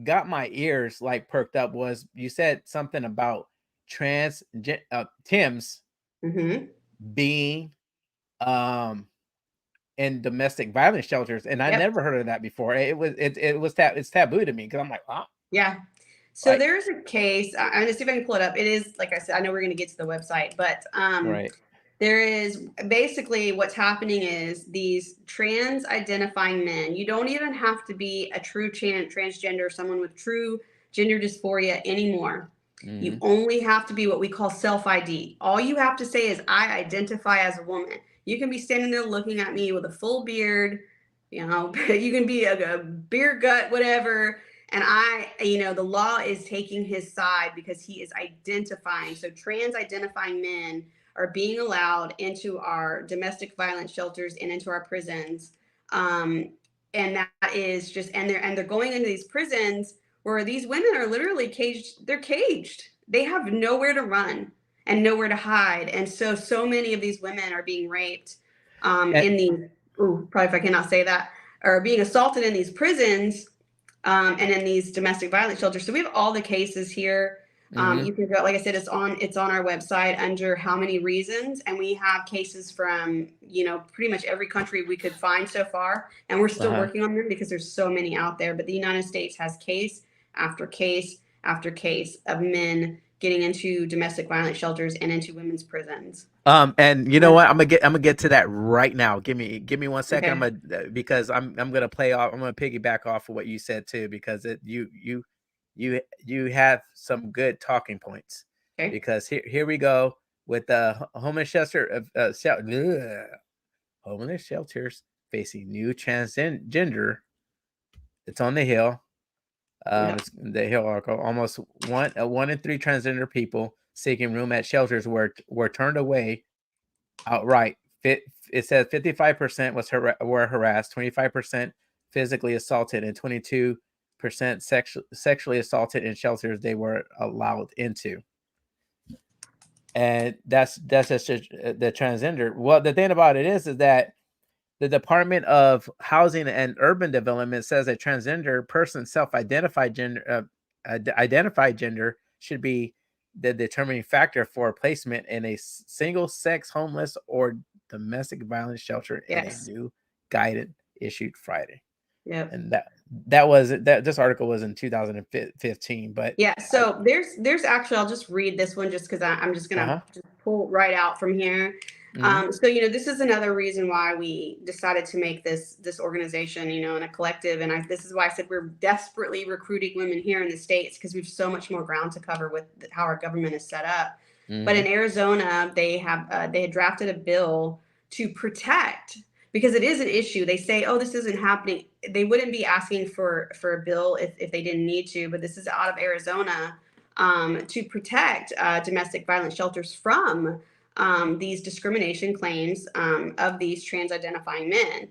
got my ears like perked up was you said something about Tim's mm-hmm. being um in domestic violence shelters, and I Yep. never heard of that before. It's taboo to me because I'm like, wow. Yeah. So Like, there's a case. I'm going to see if I can pull it up. It is, like I said, I know we're going to get to the website, but right. there is basically what's happening is these trans identifying men. You don't even have to be a true transgender, someone with true gender dysphoria anymore. You Mhm. only have to be what we call self ID. All you have to say is, I identify as a woman. You can be standing there looking at me with a full beard, you can be a beer gut, whatever. And the law is taking his side because he is identifying. So trans identifying men are being allowed into our domestic violence shelters and into our prisons. And that is just, and they're going into these prisons where these women are literally caged. They're caged. They have nowhere to run and nowhere to hide. And so many of these women are being raped in the, probably if I cannot say that, are being assaulted in these prisons and in these domestic violence shelters. So we have all the cases here. Mhm. You can go, like I said, it's on our website under How Many Reasons, and we have cases from pretty much every country we could find so far, and we're still working on them because there's so many out there. But the United States has case after case after case of men getting into domestic violence shelters and into women's prisons. And you know what? I'm gonna get to that right now. Give me 1 second. Okay. Because I'm gonna play off. I'm gonna piggyback off of what you said too, because you have some good talking points. Okay. Because here we go with the homeless homeless shelters facing new transgender. It's on the Hill. Yep. It's the Hill article. Almost one in 3 transgender people seeking room at shelters were turned away outright. It says 55% were harassed, 25% physically assaulted, and 22% sexually assaulted in shelters they were allowed into. And that's just the transgender. Well, the thing about it is that the Department of Housing and Urban Development says a transgender person self-identified identified gender should be the determining factor for placement in a single-sex homeless or domestic violence shelter in a Yes. new guidance issued Friday. Yep. And this article was in 2015, but yeah. So there's actually, I'll just read this one just because I'm just gonna just pull right out from here. Mhm. So this is another reason why we decided to make this organization, and a collective. And this is why I said we're desperately recruiting women here in the States, because we have so much more ground to cover with how our government is set up. But in Arizona, they had drafted a bill to protect, because it is an issue. They say, oh, this isn't happening. They wouldn't be asking for a bill if they didn't need to, but this is out of Arizona, to protect domestic violence shelters from these discrimination claims of these trans identifying men.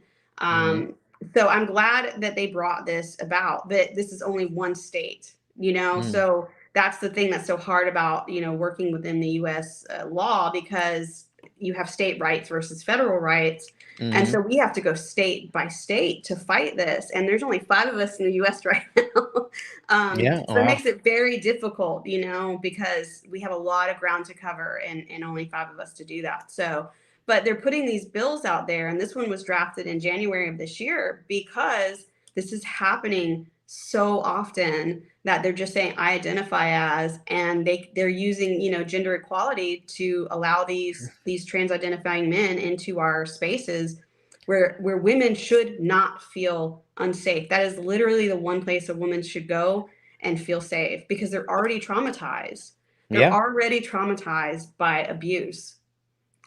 So I'm glad that they brought this about, but this is only one state, so that's the thing that's so hard about, working within the US law, because you have state rights versus federal rights. And so we have to go state by state to fight this. And there's only 5 of us in the US right now. So it makes it very difficult, because we have a lot of ground to cover and only 5 of us to do that. So, but they're putting these bills out there. And this one was drafted in January of this year because this is happening so often that they're just saying I identify as, and they're using, you know, gender equality to allow these trans identifying men into our spaces where women should not feel unsafe. That is literally the one place a woman should go and feel safe, because they're already traumatized. They're Yeah. already traumatized by abuse.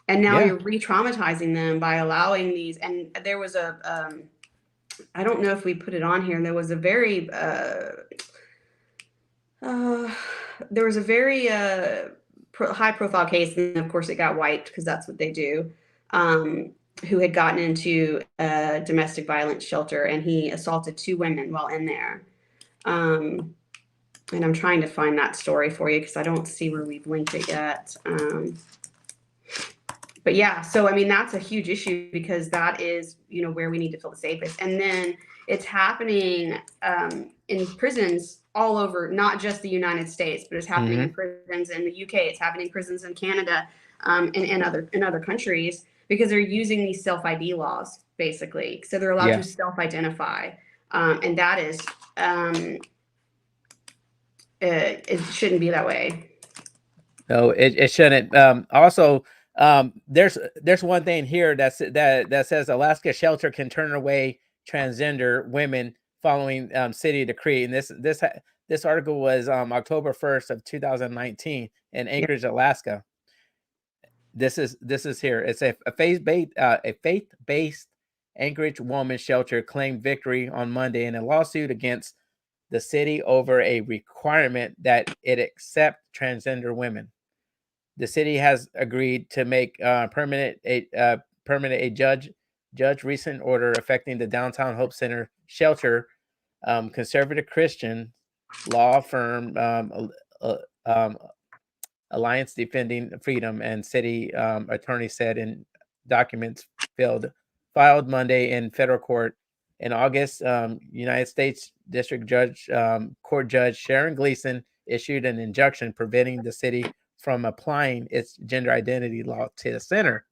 And now Yeah. you're re-traumatizing them by allowing these. And there was a I don't know if we put it on here. There was a very high profile case, and of course it got wiped because that's what they do. Who had gotten into a domestic violence shelter, and he assaulted 2 women while in there. And I'm trying to find that story for you because I don't see where we've linked it yet. But yeah, so I mean, that's a huge issue, because that is, you know, where we need to feel the safest. And then it's happening in prisons all over, not just the United States, but it's happening in prisons in the UK. It's happening in prisons in Canada, and in other countries, because they're using these self ID laws basically. So they're allowed to self identify, and that is it shouldn't be that way. No, it shouldn't. Also, there's one thing here that says Alaska shelter can turn away transgender women following city decree. And this article was October 1st of 2019 in Anchorage, Alaska. This is here. It's a faith-based Anchorage woman shelter claimed victory on Monday in a lawsuit against the city over a requirement that it accept transgender women. The city has agreed to make permanent a judge recent order affecting the downtown Hope Center shelter. Conservative Christian law firm Alliance Defending Freedom and city attorney said in documents filed Monday in federal court. In August, United States District Court Judge Sharon Gleason issued an injunction preventing the city from applying its gender identity law to the center.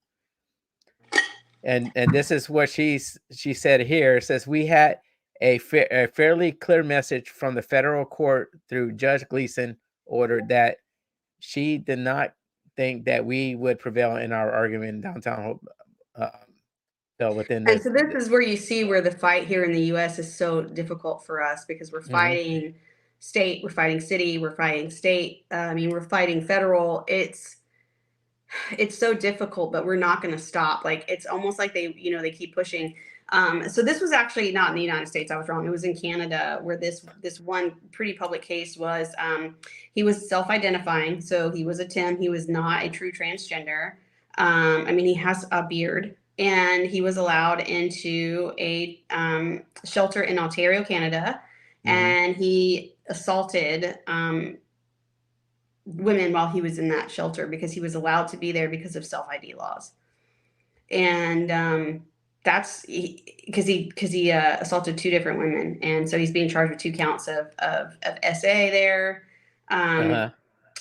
And this is what she said here. It says, we had a fairly clear message from the federal court through Judge Gleason ordered that she did not think that we would prevail in our argument in downtown Hope. And so this is where you see where the fight here in the U.S. is so difficult for us, because we're fighting state, we're fighting city, we're fighting state. I mean, we're fighting federal. It's so difficult, but we're not going to stop. Like, it's almost like they keep pushing. So this was actually not in the United States. I was wrong. It was in Canada, where this one pretty public case was. He was self-identifying, so he was a Tim. He was not a true transgender. I mean, he has a beard. And he was allowed into a shelter in Ontario, Canada, and he assaulted women while he was in that shelter, because he was allowed to be there because of self-ID laws. And that's because he assaulted 2 different women, and so he's being charged with 2 counts of SA there. Then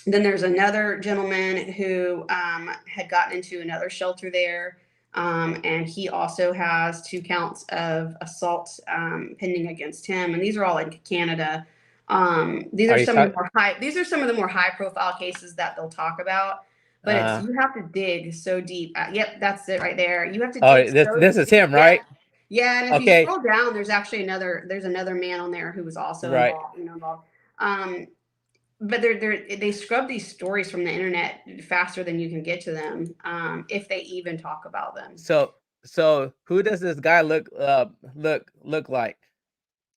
there's another gentleman who had gotten into another shelter there. And he also has 2 counts of assault pending against him, and these are all in Canada. These are some of the more high profile cases that they'll talk about. But you have to dig so deep. Yep, that's it right there. You have to. This is him, right? Yeah, and if you scroll down, there's actually another man on there who was also involved. But they scrub these stories from the internet faster than you can get to them, if they even talk about them. So who does this guy look like?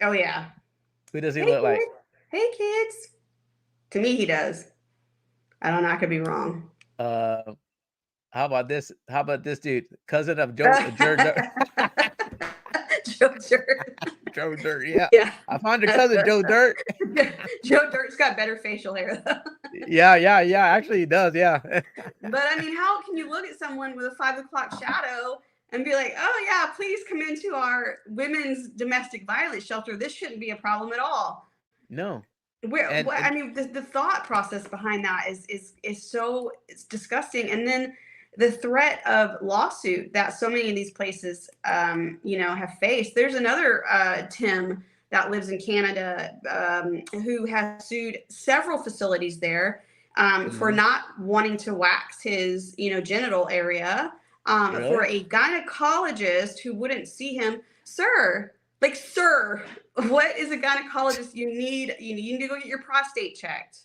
Oh yeah. Who does he look like? Hey kids. To me, he does. I don't know. I could be wrong. How about this? How about this dude? Cousin of Joe Dirt. Joe Dirt. Joe Dirt, yeah. I found your cousin, Joe Dirt. Joe Dirt's got better facial hair, though. Yeah. Actually, he does, yeah. But I mean, how can you look at someone with a 5 o'clock shadow and be like, oh yeah, please come into our women's domestic violence shelter? This shouldn't be a problem at all. No. I mean, the thought process behind that is so, it's disgusting. And then the threat of lawsuit that so many of these places, have faced. There's another Tim that lives in Canada, who has sued several facilities there for not wanting to wax his, genital area. For Really? a gynecologist who wouldn't see him, sir. Like, sir, what is a gynecologist? You need to go get your prostate checked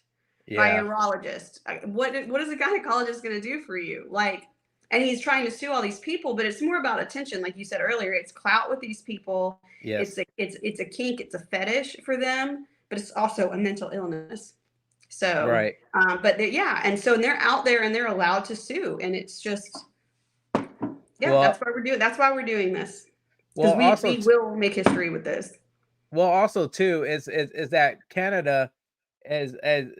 by a Yeah. urologist. What is a gynecologist going to do for you? Like, and he's trying to sue all these people, but it's more about attention, like you said earlier. It's clout with these people. Yes. It's a kink, it's a fetish for them, but it's also a mental illness. So, Right. but and so they're out there and they're allowed to sue, and it's just, Well, that's why we're doing. That's why we're doing this, well, because also, we will make history with this. well, also too is that Canada is and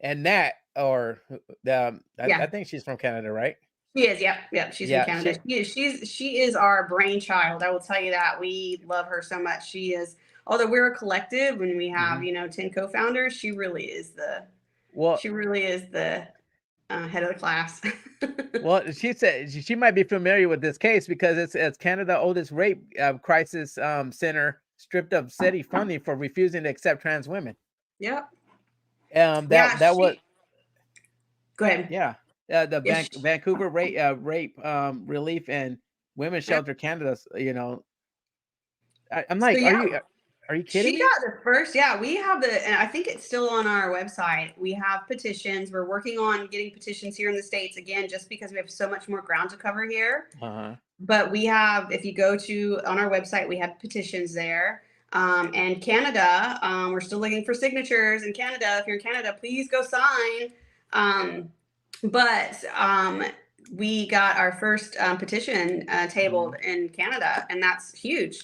Nat or I think she's from Canada, right? She is. Yep. She's from Canada. She is our brainchild. I will tell you that. We love her so much. She is. Although we're a collective, when we have 10 co-founders, she really is the head of the class. Well, she said she might be familiar with this case because it's Canada's oldest rape crisis center stripped of city funding for refusing to accept trans women. Yep. That was. Go ahead. Yeah. The Vancouver rape relief and women's shelter Canada. I'm like, so, are you kidding me? She got the first. Yeah, we have and I think it's still on our website. We have petitions. We're working on getting petitions here in the States again, just because we have so much more ground to cover here. But we have, if you go on our website, we have petitions there. And Canada, we're still looking for signatures in Canada. If you're in Canada, please go sign. But we got our first petition tabled in Canada, and that's huge.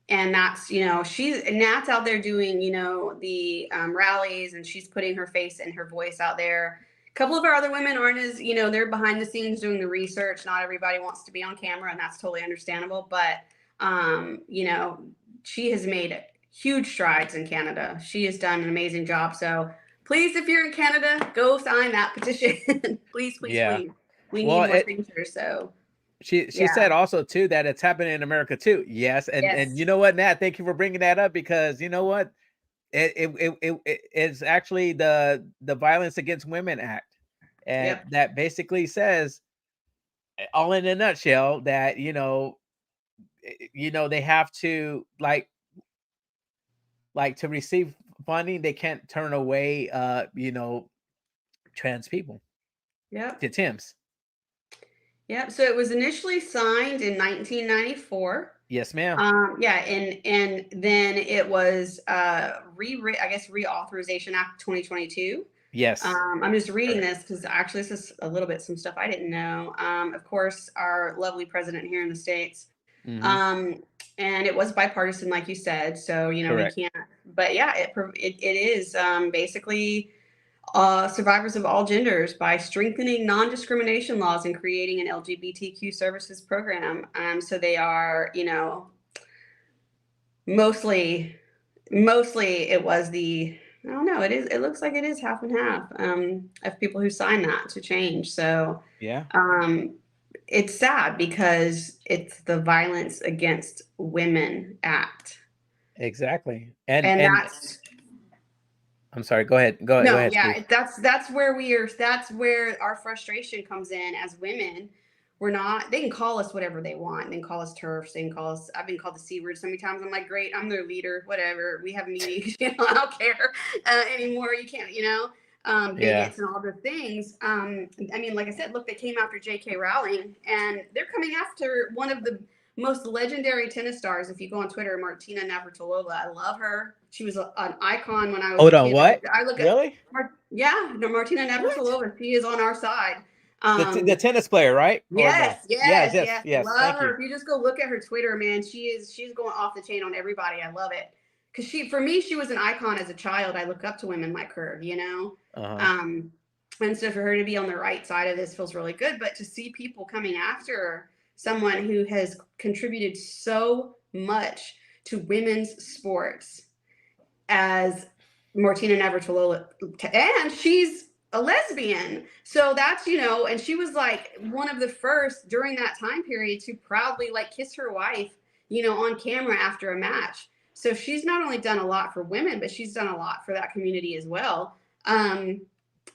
And that's, Nat's out there doing, the rallies, and she's putting her face and her voice out there. A couple of our other women aren't as, they're behind the scenes doing the research. Not everybody wants to be on camera, and that's totally understandable. But, she has made huge strides in Canada. She has done an amazing job. So please, if you're in Canada, go sign that petition. please. We need more signatures. So. She said also too that it's happening in America too. Yes, and you know what, Nat, thank you for bringing that up, because you know what, it's actually the Violence Against Women Act, and that basically says, all in a nutshell, that they have to like to receive funding, they can't turn away trans people. To Tim's. Yep. So it was initially signed in 1994. Yes, ma'am. And then it was Reauthorization Act 2022. Yes. I'm just reading this because actually this is a little bit some stuff I didn't know. Of course, our lovely president here in the States. And it was bipartisan, like you said. So we can't. But yeah, it is basically. Survivors of all genders by strengthening non-discrimination laws and creating an LGBTQ services program. So they are, mostly it was I don't know, it looks like it is half and half of people who signed that to change. So it's sad because it's the Violence Against Women Act. Exactly. And that's. I'm sorry. Go ahead. Go ahead. Yeah, that's where our frustration comes in as women. They can call us whatever they want. They can call us TERFs. They can call us. I've been called the C word so many times. I'm like, great, I'm their leader. Whatever. We have meetings. I don't care anymore. You can't. Bigots and all the things. Like I said, look, they came after J.K. Rowling, and they're coming after one of the most legendary tennis stars. If you go on Twitter, Martina Navratilova. I love her. She was an icon when I was. Hold on, what? I look really? Martina Navratilova. She is on our side. The tennis player, right? Yes. Love her. You. If you just go look at her Twitter, man, she's going off the chain on everybody. I love it. Because for me, she was an icon as a child. I look up to women like her, And so for her to be on the right side of this feels really good. But to see people coming after someone who has contributed so much to women's sports as Martina Navratilova, and she's a lesbian. So that's, and she was like one of the first during that time period to proudly kiss her wife on camera after a match. So she's not only done a lot for women, but she's done a lot for that community as well. And,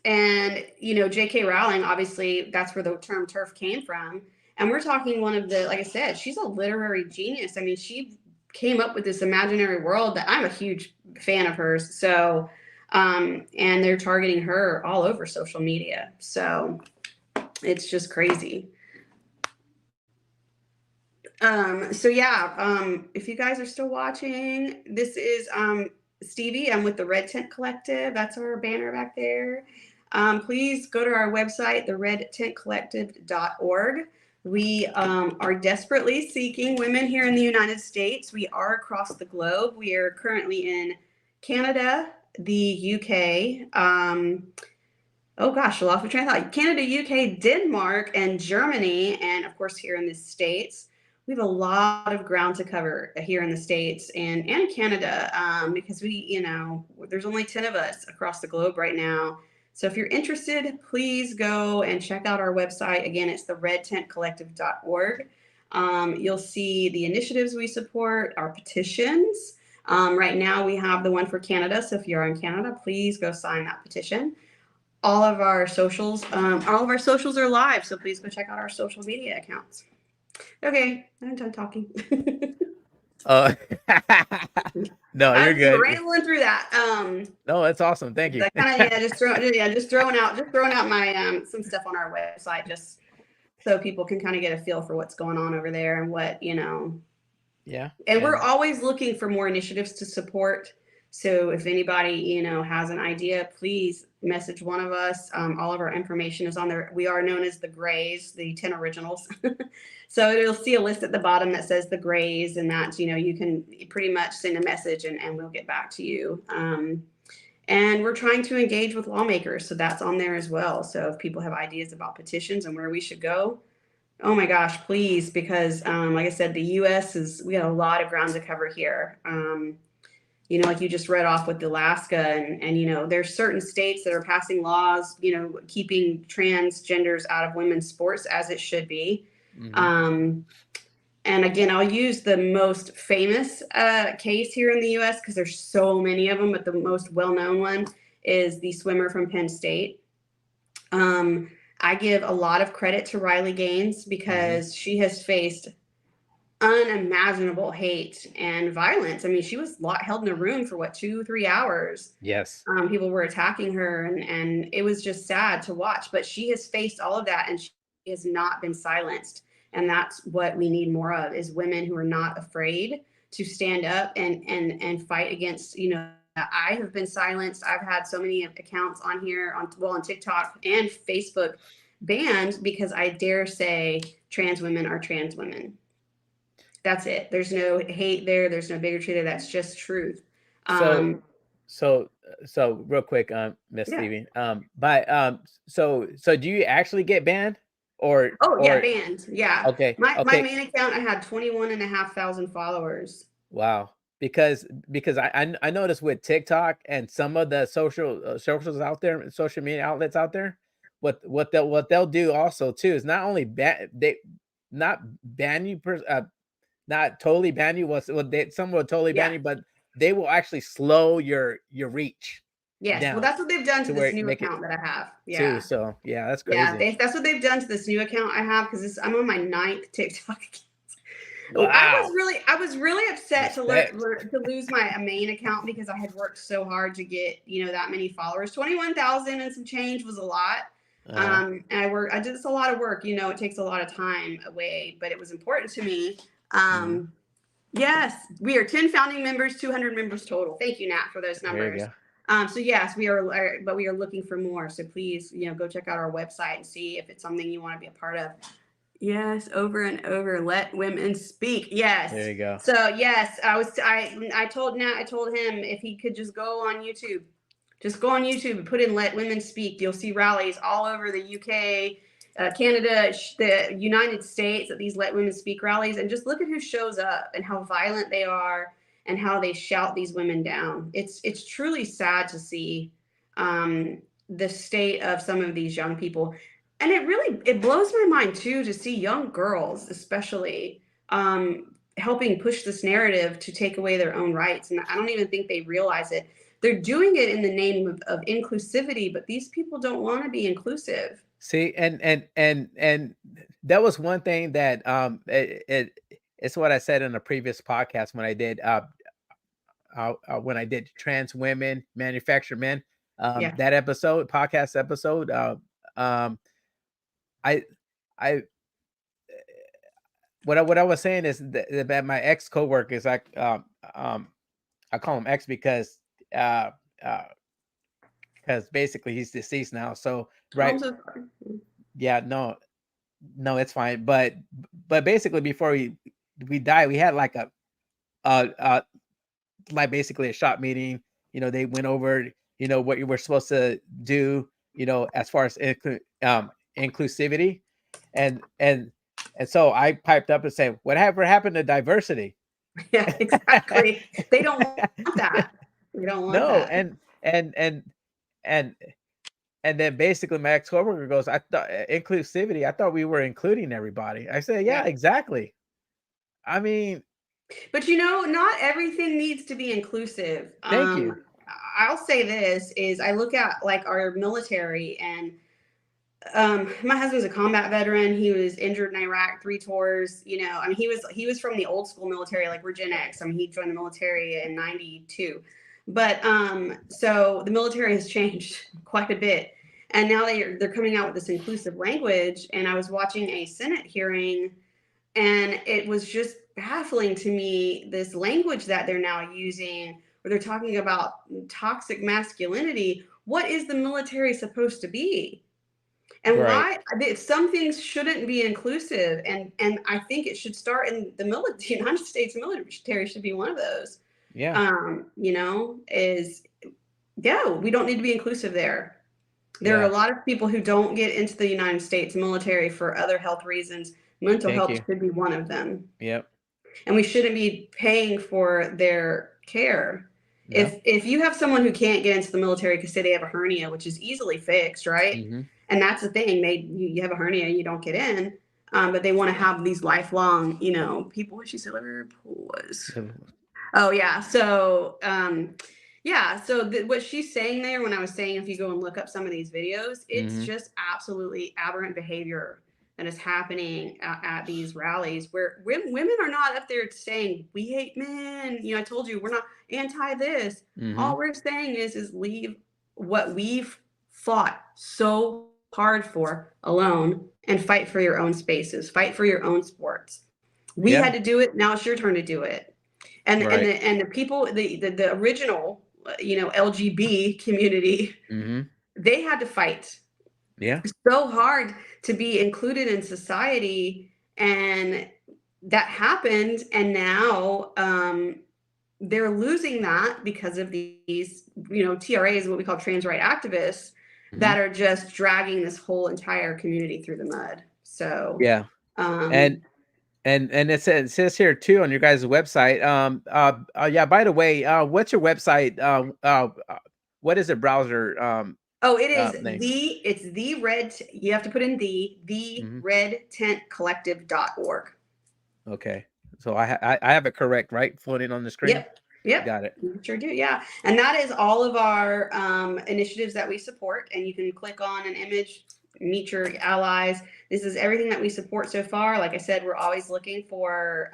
J.K. Rowling, obviously, that's where the term TERF came from. And we're talking one of the, like I said, she's a literary genius. I mean, she came up with this imaginary world that I'm a huge fan of hers. So, and they're targeting her all over social media. So it's just crazy. If you guys are still watching, this is Stevie. I'm with the Red Tent Collective. That's our banner back there. Please go to our website, theredtentcollective.org. We are desperately seeking women here in the United States. We are across the globe. We are currently in Canada, the UK, oh gosh, I lost my train of thought. Canada, UK, Denmark, and Germany, and of course here in the States. We have a lot of ground to cover here in the States and Canada, because there's only 10 of us across the globe right now. So if you're interested, please go and check out our website. Again, it's theredtentcollective.org. You'll see the initiatives we support, our petitions. Right now we have the one for Canada. So if you're in Canada, please go sign that petition. All of our socials are live. So please go check out our social media accounts. Okay, I'm done talking. No, you're good. I'm rambling through that. No, that's awesome. Thank you. Just throwing out my some stuff on our website, just so people can kind of get a feel for what's going on over there and what Yeah. And we're always looking for more initiatives to support. So if anybody has an idea, please message one of us. All of our information is on there. We are known as the Grays, the 10 originals. So you'll see a list at the bottom that says the Grays, and that's, you can pretty much send a message and we'll get back to you. And we're trying to engage with lawmakers. So that's on there as well. So if people have ideas about petitions and where we should go, oh my gosh, please, because like I said, the US we have a lot of ground to cover here. Like you just read off with Alaska and there's certain states that are passing laws, keeping transgenders out of women's sports as it should be. Mm-hmm. And again, I'll use the most famous case here in the US because there's so many of them, but the most well-known one is the swimmer from Penn State. I give a lot of credit to Riley Gaines because she has faced unimaginable hate and violence. I mean, she was held in a room for 2-3 hours. Yes. People were attacking her and it was just sad to watch, but she has faced all of that and she has not been silenced. And that's what we need more of, is women who are not afraid to stand up and fight against, I have been silenced. I've had so many accounts on here on TikTok and Facebook banned because I dare say trans women are trans women. That's it. There's no hate there. There's no bigotry there. That's just truth. So real quick, Miss Stevie. So do you actually get banned or? Banned. Yeah. Okay. My main account, I had 21,500 followers. Wow. Because I noticed with TikTok and some of the socials out there, social media outlets out there, what they'll do also too is not only not totally ban you. Some will totally ban you, but they will actually slow your reach. Yes, well, that's what they've done to this new account that I have. Yeah. Too, so yeah, that's crazy. Yeah, that's what they've done to this new account I have because I'm on my 9th TikTok. Wow. I was really upset to lose my main account because I had worked so hard to get that many followers. 21,000 and some change was a lot. And I did this a lot of work. It takes a lot of time away, but it was important to me. Yes, we are 10 founding members, 200 members total. Thank you, Nat, for those numbers. So yes, we are, but we are looking for more. So please, go check out our website and see if it's something you want to be a part of. Yes, over and over, let women speak. Yes. There you go. So yes, I told Nat, I told him if he could just go on YouTube. Just go on YouTube and put in Let Women Speak. You'll see rallies all over the UK, Canada, the United States at these Let Women Speak rallies, and just look at who shows up and how violent they are and how they shout these women down. It's truly sad to see the state of some of these young people. And it blows my mind too to see young girls especially helping push this narrative to take away their own rights. And I don't even think they realize it. They're doing it in the name of inclusivity, but these people don't want to be inclusive. See, and that was one thing that it's what I said in a previous podcast when I did trans women manufacture men, Yeah. that podcast episode, I what I was saying is that my ex coworkers, I call him ex because basically he's deceased now. So right, I'm so sorry. yeah, no, it's fine. But basically before we died, we had like like basically a shop meeting. You know, they went over, you know, what you were supposed to do, you know, as far as inclusivity, and so I piped up and said, "Whatever happened to diversity?" Yeah, exactly. They don't want that. They don't want No, that. and then basically my ex-coworker goes, "I thought inclusivity. I thought we were including everybody." I said, "Yeah, Yeah. exactly." I mean, But you know, not everything needs to be inclusive. thank you. I'll say this is I look at like our military, and my husband's a combat veteran. He was injured in Iraq, 3 tours. You know, I mean, he was from the old school military, like we're Gen X. I mean, he joined the military in '92. But so the military has changed quite a bit. And now they're coming out with this inclusive language. And I was watching a Senate hearing, and it was just baffling to me, this language that they're now using, where they're talking about toxic masculinity. What is the military supposed to be? And Right. why some things shouldn't be inclusive, and I think it should start in the military. United States military should be one of those. Yeah. You know, we don't need to be inclusive there. There are Yeah. a lot of people who don't get into the United States military for other health reasons. Mental Thank health you. should be one of them. Yep. And we shouldn't be paying for their care. No. If you have someone who can't get into the military because say they have a hernia, which is easily fixed, right? Mhm. And that's the thing, you have a hernia, you don't get in, but they want to have these lifelong, you know, people. What she said, was. Oh yeah, so what she's saying there, when I was saying if you go and look up some of these videos, it's just absolutely aberrant behavior that is happening at these rallies, where women are not up there saying we hate men. You know, I told you we're not anti this. All we're saying is leave what we've fought so hard for alone and fight for your own spaces, fight for your own sports. We had to do it. Now it's your turn to do it. And Right. and the people, the original, you know, LGB community, they had to fight Yeah. so hard to be included in society, and that happened. And now they're losing that because of these, you know, TRAs, what we call trans right activists, that are just dragging this whole entire community through the mud. So Yeah. And it says here too on your guys' website. Yeah, by the way, what's your website? What is it browser oh, it is name? you have to put in the redtentcollective.org. Okay. So I have it correct, right? Floating on the screen. Yep. Got it. You sure do. Yeah. And that is all of our initiatives that we support. And you can click on an image, meet your allies. This is everything that we support so far. Like I said, we're always looking for,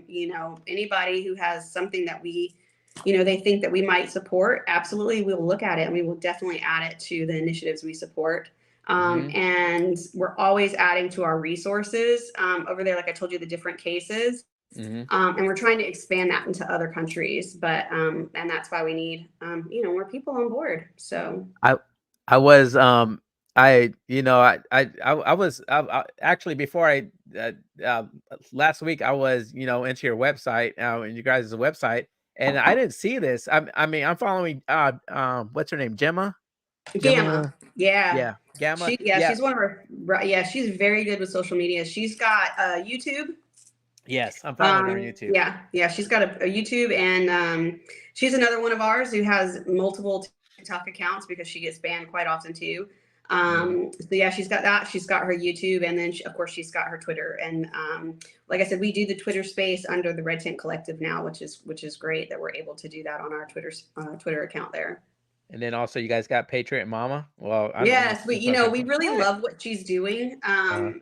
you know, anybody who has something that we, you know, they think that we might support. Absolutely. We'll look at it, and we will definitely add it to the initiatives we support. And we're always adding to our resources over there. Like I told you, the different cases. And we're trying to expand that into other countries, but and that's why we need you know, more people on board. So I was I you know I was actually before last week I was, you know, into your website and you guys' website, and I didn't see this. I mean I'm following what's her name, Gemma? Gamma. Yeah. Gamma. She's one of our, she's very good with social media. She's got YouTube. Yes, I'm following her on YouTube. Yeah, she's got a YouTube, and she's another one of ours who has multiple TikTok accounts because she gets banned quite often too. So yeah, she's got that. She's got her YouTube, and then of course she's got her Twitter. And like I said, we do the Twitter space under the Red Tent Collective now, which is great that we're able to do that on our Twitter account there. And then also you guys got Patriot Mama. Well, I don't know. Yes, we we really love what she's doing.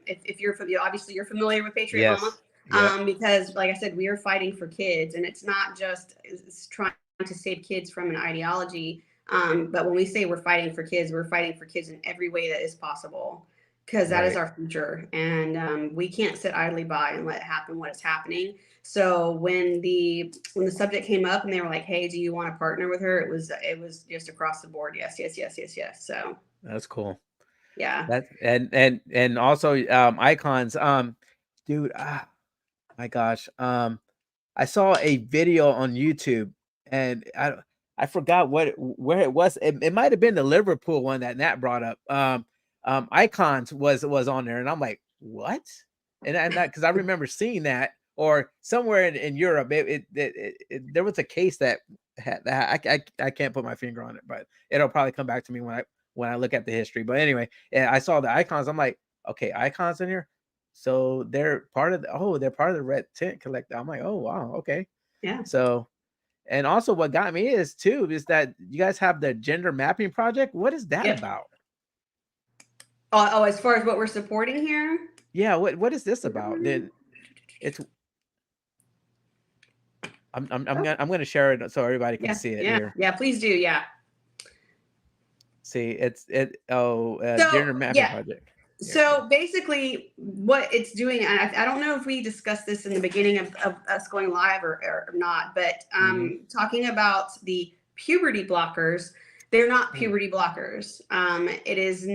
If you're familiar, obviously you're familiar with Patriot Mama. Yep. Because like I said, we are fighting for kids, and it's not just trying to save kids from an ideology. But when we say we're fighting for kids in every way that is possible, because that is our future. And we can't sit idly by and let it happen what is happening. So when the subject came up and they were like, hey, do you want to partner with her? It was just across the board. Yes. So that's cool. Yeah. That and also icons. Dude, my gosh. I saw a video on YouTube, and I forgot where it was. It might have been the Liverpool one that Nat brought up. Icons was on there, and I'm like, what? And because I remember seeing that, or somewhere in Europe, there was a case that had that. I can't put my finger on it, but it'll probably come back to me when I look at the history. But anyway, I saw the icons. I'm like, okay, icons in here. So they're part of the Red Tent Collective. I'm like, oh wow, okay. Yeah. So, and also what got me is that you guys have the gender mapping project. What is that about? Oh, as far as what we're supporting here? Yeah, what is this about? Then it's I'm gonna share it so everybody can see it here. Yeah, please do. Yeah. See, gender mapping project. So basically what it's doing, and I don't know if we discussed this in the beginning of us going live or not, but talking about the puberty blockers, they're not puberty blockers. It is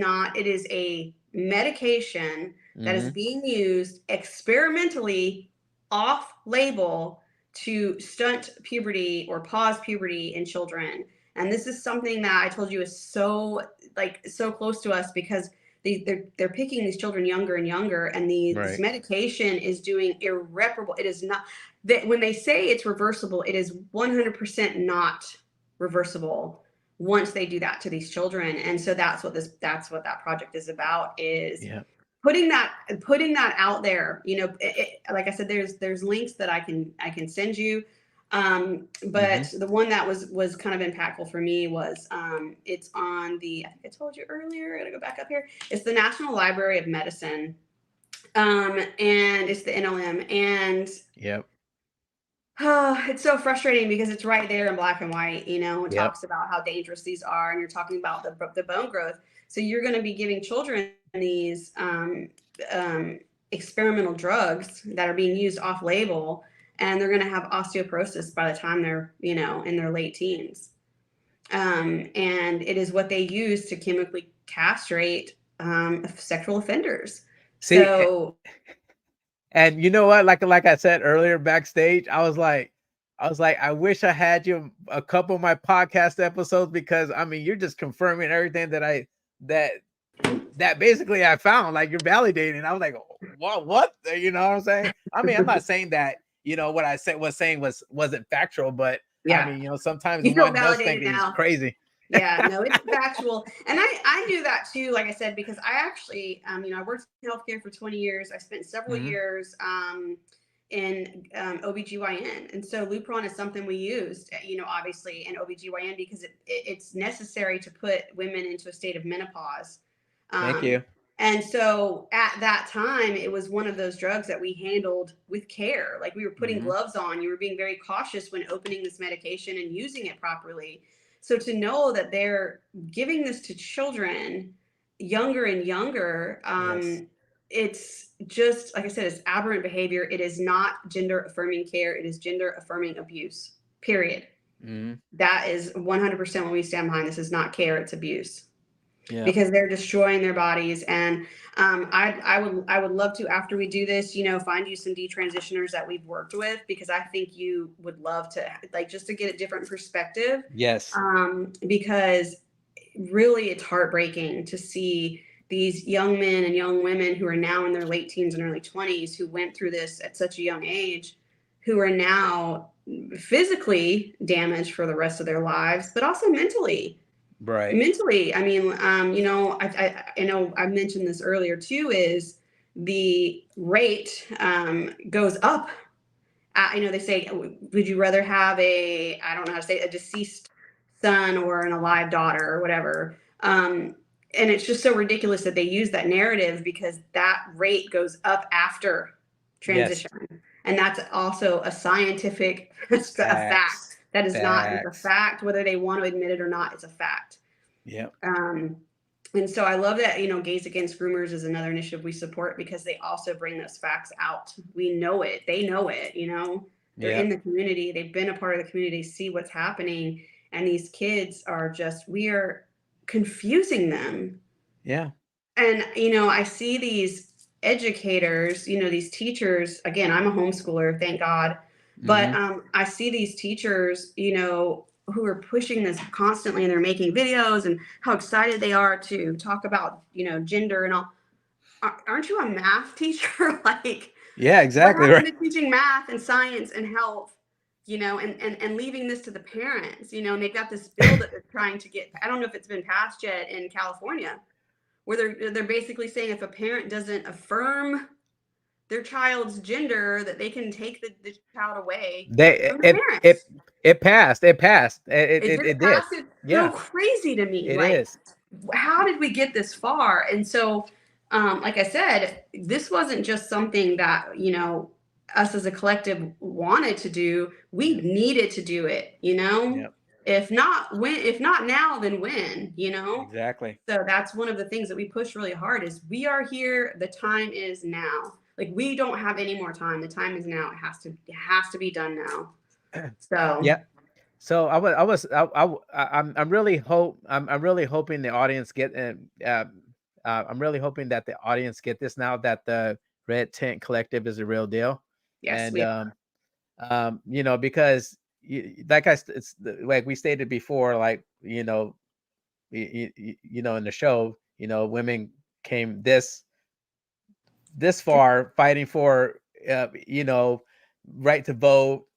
a medication that is being used experimentally off label to stunt puberty or pause puberty in children. And this is something that I told you is so close to us, because they're picking these children younger and younger, and this medication is doing irreparable. It is not that when they say it's reversible, it is 100% not reversible once they do that to these children. And so that's what that project is about, is putting that out there. Like I said, there's links that I can send you. But the one that was kind of impactful for me was it's on the, I think I told you earlier, I gotta go back up here. It's the National Library of Medicine. And it's the NLM. And it's so frustrating because it's right there in black and white. It talks about how dangerous these are, and you're talking about the bone growth. So you're going to be giving children these experimental drugs that are being used off label, and they're going to have osteoporosis by the time they're, in their late teens. And it is what they use to chemically castrate sexual offenders. See, and you know what? Like I said earlier backstage, I was like, I wish I had you a couple of my podcast episodes, because I mean, you're just confirming everything that basically I found. Like, you're validating. I was like, what? You know what I'm saying? I mean, I'm not saying that what I was saying wasn't factual, but I mean, sometimes one does think it's crazy. Yeah, no, it's factual. And I knew that too, like I said, because I actually, I worked in healthcare for 20 years. I spent several years in OBGYN. And so Lupron is something we used, obviously in OBGYN, because it's necessary to put women into a state of menopause. Thank you. And so at that time, it was one of those drugs that we handled with care. Like, we were putting gloves on. You were being very cautious when opening this medication and using it properly. So to know that they're giving this to children younger and younger, it's just, like I said, it's aberrant behavior. It is not gender affirming care. It is gender affirming abuse, period. That is 100% when we stand behind. This is not care, it's abuse. Because they're destroying their bodies. And I would love to, after we do this, find you some detransitioners that we've worked with, because I think you would love to, just to get a different perspective. Yes. Because really it's heartbreaking to see these young men and young women who are now in their late teens and early 20s, who went through this at such a young age, who are now physically damaged for the rest of their lives, but also mentally. Right. mentally. I mean, I know I mentioned this earlier too, is the rate goes up. They say, would you rather have I don't know how to say, a deceased son or an alive daughter or whatever? And it's just so ridiculous that they use that narrative, because that rate goes up after Yes. transition. And that's also a scientific, that's a fact. Facts. That is not, it's a Facts. fact, whether they want to admit it or not, it's a fact. Yep. And so I love that, Gays Against Groomers is another initiative we support, because they also bring those facts out. We know it. They know it, they're in the community. They've been a part of the community, see what's happening. And these kids are we are confusing them. Yeah. And, I see these educators, these teachers, again, I'm a homeschooler, thank God. But I see these teachers, who are pushing this constantly, and they're making videos and how excited they are to talk about, gender and all. Aren't you a math teacher? Like, Yeah, exactly. What Right. happened to teaching math and science and health, and leaving this to the parents, and they've got this bill that they're trying to get. I don't know if it's been passed yet in California, where they're basically saying if a parent doesn't affirm their child's gender, that they can take the child away from the parents. It passed. It passed. It just It did. passed. It's Yeah. so crazy to me. It Like, is. how did we get this far? And so, like I said, this wasn't just something that, us as a collective wanted to do. We needed to do it, Yep. if not now, then when, Exactly. So that's one of the things that we push really hard, is we are here. The time is now. Like, we don't have any more time. The time is now. It has to be done now. So yeah. So I'm really hoping the audience I'm really hoping that the audience get this now, that the Red Tent Collective is a real deal. yes, And because it's like we stated before, like, in the show, women came this far fighting for, right to vote,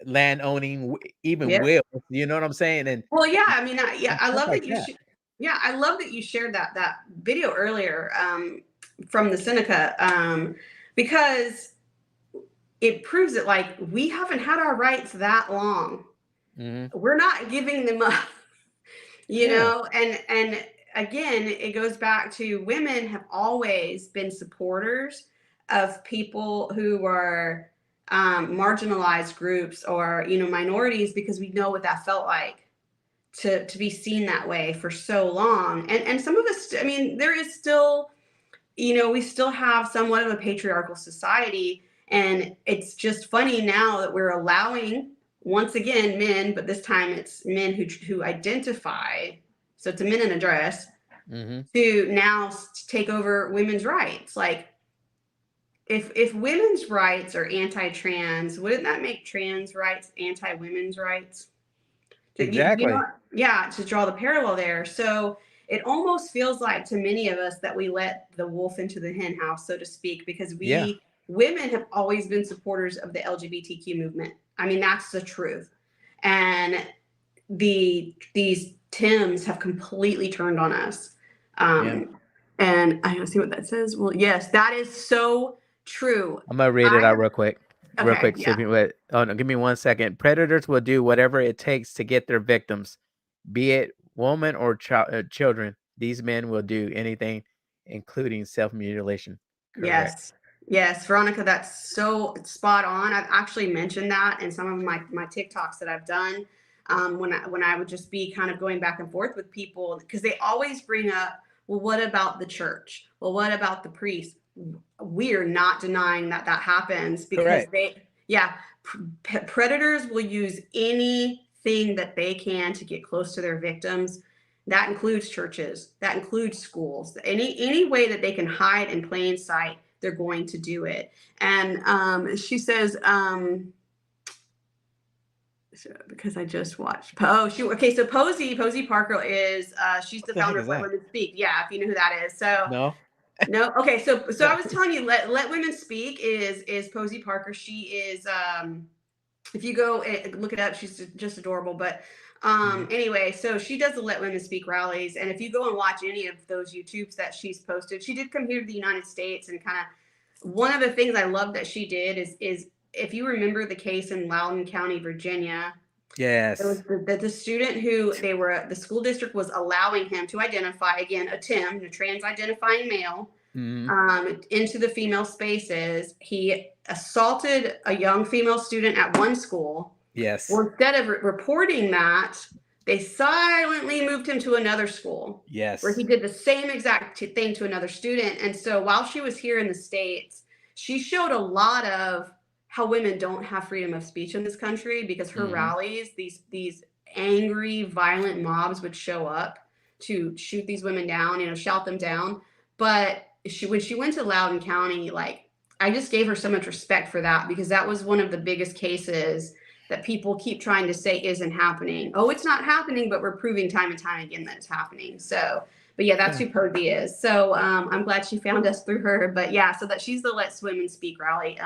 land owning, even Yep. will, you know what I'm saying? And well, yeah, I mean, I love like that you that. I love that you shared that video earlier, from the Seneca, because it proves it. Like, we haven't had our rights that long. We're not giving them up, and again, it goes back to, women have always been supporters of people who are marginalized groups, or minorities, because we know what that felt like to be seen that way for so long. And some of us, I mean, there is still, we still have somewhat of a patriarchal society. And it's just funny now that we're allowing, once again, men, but this time it's men who identify, so it's a men in a dress, to now take over women's rights. Like, if women's rights are anti-trans, wouldn't that make trans rights anti-women's rights? Exactly. To draw the parallel there. So it almost feels like, to many of us, that we let the wolf into the hen house, so to speak, because women have always been supporters of the LGBTQ movement. I mean, that's the truth. And these Tims have completely turned on us. And I don't see what that says. Well, yes, that is so true. I'm gonna read it out real quick. Okay, Oh no, give me 1 second. Predators will do whatever it takes to get their victims, be it woman or children. These men will do anything, including self-mutilation. Correct. Yes, Veronica, that's so spot on. I've actually mentioned that in some of my TikToks that I've done, when I would just be kind of going back and forth with people, because they always bring up, well, what about the church? Well, what about the priest? We are not denying that happens, because predators will use anything that they can to get close to their victims. That includes churches, that includes schools, any way that they can hide in plain sight, they're going to do it. And she says, because I just watched. So Posey Parker is she's the founder of Let Women Speak. Yeah, if you know who that is. So no. Okay, so I was telling you, Let Women Speak is Posey Parker. She is if you go look it up, she's just adorable. But Anyway, so she does the Let Women Speak rallies, and if you go and watch any of those YouTubes that she's posted, she did come here to the United States, and kind of one of the things I love that she did is if you remember the case in Loudoun County, Virginia. Yes. It was the student who the school district was allowing him to identify, again, a Tim, a trans identifying male, into the female spaces. He assaulted a young female student at one school. Yes. Well, instead of reporting that, they silently moved him to another school. Yes. Where he did the same exact thing to another student. And so while she was here in the States, she showed a lot of how women don't have freedom of speech in this country, because her rallies, these angry, violent mobs would show up to shoot these women down, shout them down. But when she went to Loudoun County, like, I just gave her so much respect for that, because that was one of the biggest cases that people keep trying to say isn't happening. Oh, it's not happening, but we're proving time and time again that it's happening. So, but yeah, that's who Posey is. So I'm glad she found us through her. But yeah, so that she's the Let's Women Speak rally.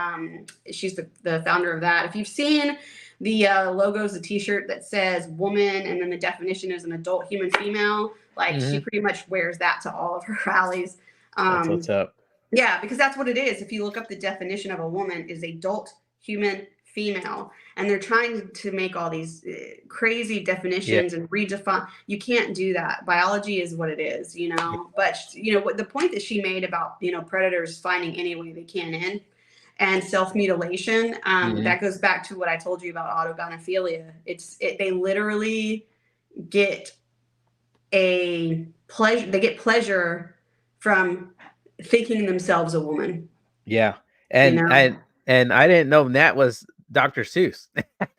She's the founder of that. If you've seen the logos, the T-shirt that says woman, and then the definition is an adult human female, like she pretty much wears that to all of her rallies. That's what's up. Yeah, because that's what it is. If you look up the definition of a woman, is adult human female, and they're trying to make all these crazy definitions and redefine. You can't do that. Biology is what it is, but what the point that she made about predators finding any way they can in, and self-mutilation, that goes back to what I told you about autogynephilia. They literally get pleasure from thinking themselves a woman. Yeah. And I didn't know Nat was Dr. Seuss.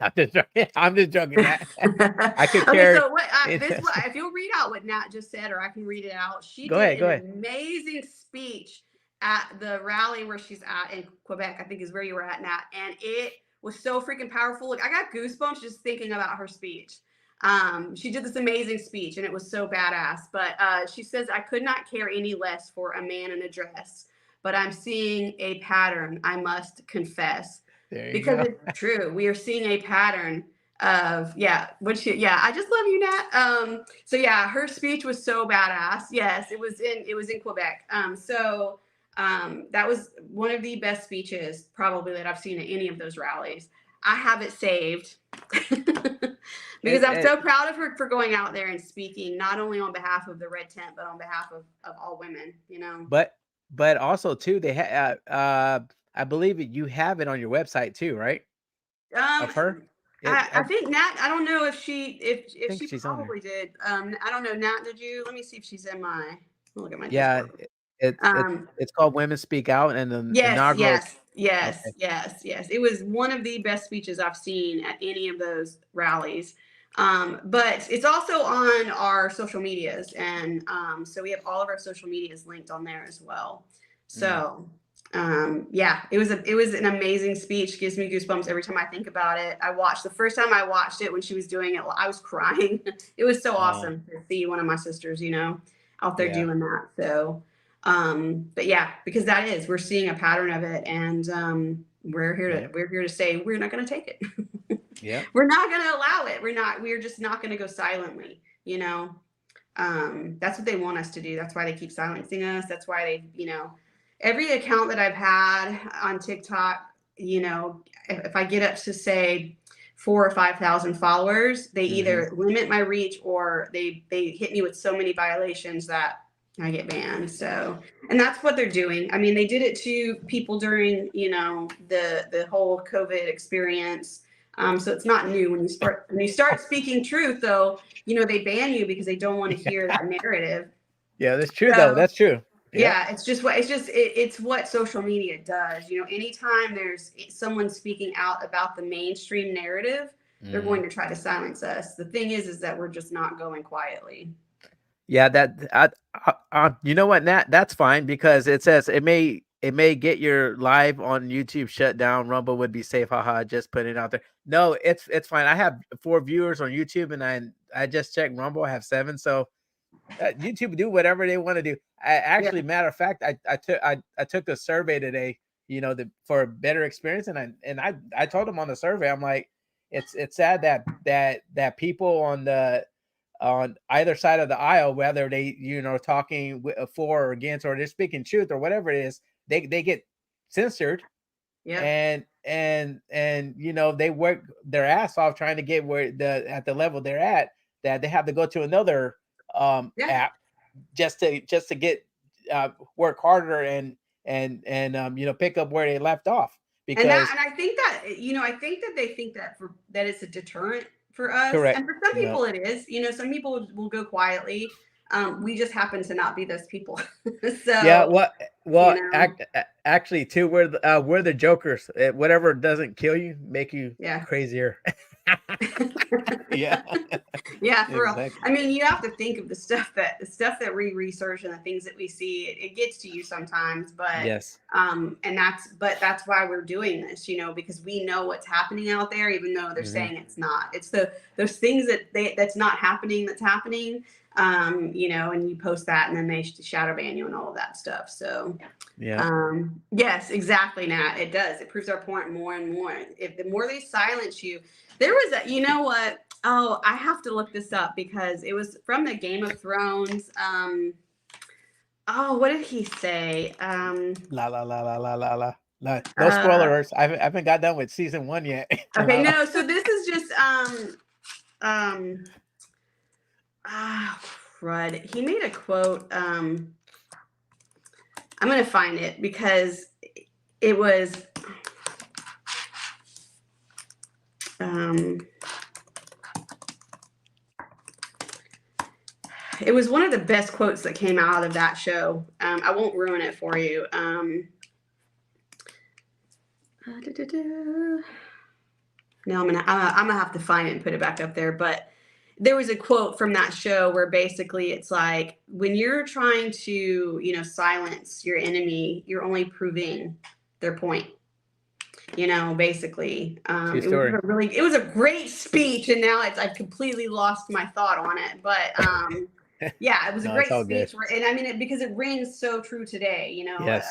I'm just joking. I could care. So if you'll read out what Nat just said, or I can read it out. She go did ahead. An amazing speech at the rally where she's at in Quebec, I think is where you were at, Nat. And it was so freaking powerful. Look, I got goosebumps just thinking about her speech. She did this amazing speech, and it was so badass. But she says, I could not care any less for a man in a dress, but I'm seeing a pattern, I must confess. Because it's true. We are seeing a pattern of, I just love you, Nat. So yeah, her speech was so badass. Yes, it was in Quebec. That was one of the best speeches probably that I've seen at any of those rallies. I have it saved because I'm so proud of her for going out there and speaking, not only on behalf of the Red Tent, but on behalf of all women, But also too, they have I believe you have it on your website too, right? Of her? I think Nat, I don't know if she probably did. I don't know. Nat, did you? Let me see if she's in my, look at my Discord. It's called Women Speak Out, and then Yes. It was one of the best speeches I've seen at any of those rallies. But it's also on our social medias, and so we have all of our social medias linked on there as well. So it was an amazing speech. Gives me goosebumps every time I think about it. The first time I watched it when she was doing it, I was crying. It was so awesome to see one of my sisters, out there doing that. So but yeah, because we're seeing a pattern of it, and we're here to say we're not going to take it. We're not going to allow it. We're just not going to go silently, that's what they want us to do. That's why they keep silencing us. That's why every account that I've had on TikTok, if I get up to say 4,000 or 5,000 followers, they either limit my reach, or they hit me with so many violations that I get banned. So, and that's what they're doing. I mean, they did it to people during, the whole COVID experience. So it's not new. When you start speaking truth, though, they ban you because they don't want to hear that narrative. Yeah, that's true, though. That's true. Yeah, it's what social media does. Anytime there's someone speaking out about the mainstream narrative, they're going to try to silence us. The thing is that we're just not going quietly. Yeah, you know what, Nat? That's fine, because it says it may get your live on YouTube shut down. Rumble would be safe. Haha, just put it out there. No, it's fine. I have 4 viewers on YouTube, and I just checked Rumble. I have 7. So YouTube do whatever they want to do. Matter of fact, I took a survey today, for a better experience, and I told them on the survey, I'm like, it's sad that people on either side of the aisle, whether they talking for or against, or they're speaking truth or whatever it is, they get censored. Yeah. And they work their ass off trying to get at the level they're at, that they have to go to another app just to get work harder and pick up where they left off. Because and I think that they think that that it's a deterrent for us. Correct. And for some people it is. Some people will go quietly. We just happen to not be those people. So yeah, actually too, we're the jokers. Whatever doesn't kill you make you crazier. Yeah. Yeah, for exactly. real. I mean, you have to think of the stuff that we research and the things that we see. It gets to you sometimes, but yes. And that's why we're doing this, because we know what's happening out there, even though they're saying it's not. It's those things that's not happening, that's happening. And you post that, and then they shadow ban you and all of that stuff. So yes, exactly, Nat. It does. It proves our point more and more. If the more they silence you, there was what? Oh, I have to look this up because it was from the Game of Thrones. Oh, what did he say? La la la la la la la. No spoilers. I haven't got done with season 1 yet. Okay, no. So this is just crud. He made a quote. I'm gonna find it because it was it was one of the best quotes that came out of that show. I won't ruin it for you. No, I'm gonna have to find it and put it back up there. But there was a quote from that show where basically it's like, when you're trying to, silence your enemy, you're only proving their point. Basically, it was a great speech, and now I've completely lost my thought on it. But yeah, it was a great speech, because it rings so true today. Yes.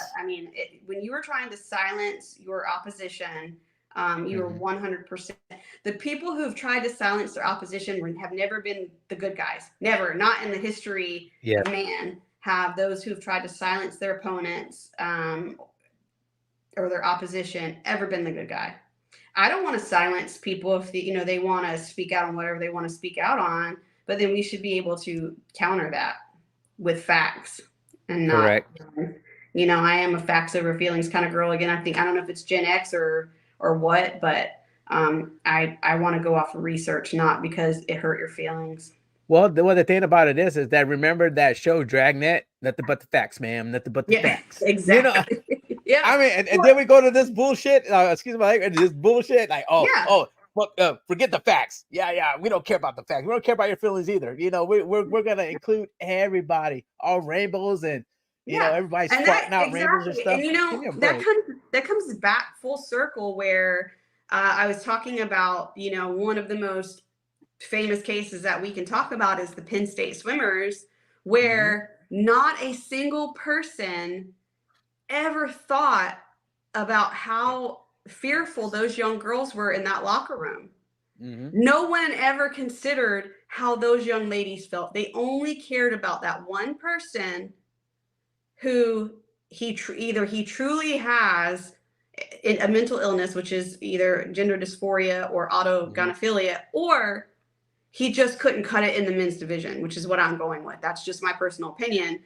When you were trying to silence your opposition, you were 100%. The people who have tried to silence their opposition have never been the good guys. Never, not in the history of man, have those who have tried to silence their opponents or their opposition ever been the good guy. I don't want to silence people if they want to speak out on whatever they want to speak out on, but then we should be able to counter that with facts and not. Correct. I am a facts over feelings kind of girl again. I don't know if it's Gen X or what, but I want to go off of research, not because it hurt your feelings. Well, the thing about it is that, remember that show Dragnet? Nothing but the facts, ma'am. Nothing but the facts. Exactly. Yeah. And then we go to this bullshit. Excuse me, this bullshit. Like, forget the facts. Yeah. We don't care about the facts. We don't care about your feelings either. We're gonna include everybody, all rainbows, and everybody's trotting out rainbows and stuff. And that comes back full circle where I was talking about. One of the most famous cases that we can talk about is the Penn State swimmers, where not a single person ever thought about how fearful those young girls were in that locker room. No one ever considered how those young ladies felt. They only cared about that one person who either he truly has a mental illness, which is either gender dysphoria or autogynephilia, or he just couldn't cut it in the men's division, which is what I'm going with. That's just my personal opinion.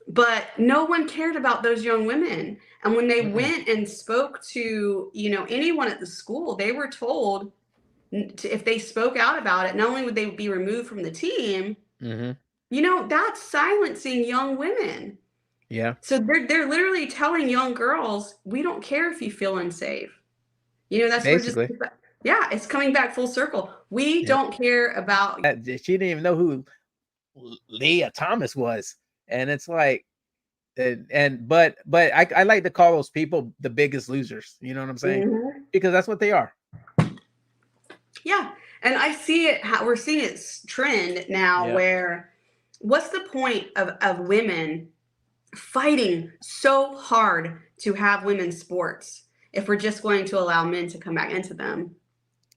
But no one cared about those young women. And when they went and spoke to, anyone at the school, they were told if they spoke out about it, not only would they be removed from the team, that's silencing young women. Yeah. So they're literally telling young girls, we don't care if you feel unsafe. That's basically. It's coming back full circle. We don't care about. She didn't even know who Leah Thomas was. And it's like, but I like to call those people the biggest losers. You know what I'm saying? Because that's what they are. Yeah. And I see it, we're seeing it trend now where what's the point of women fighting so hard to have women's sports if we're just going to allow men to come back into them?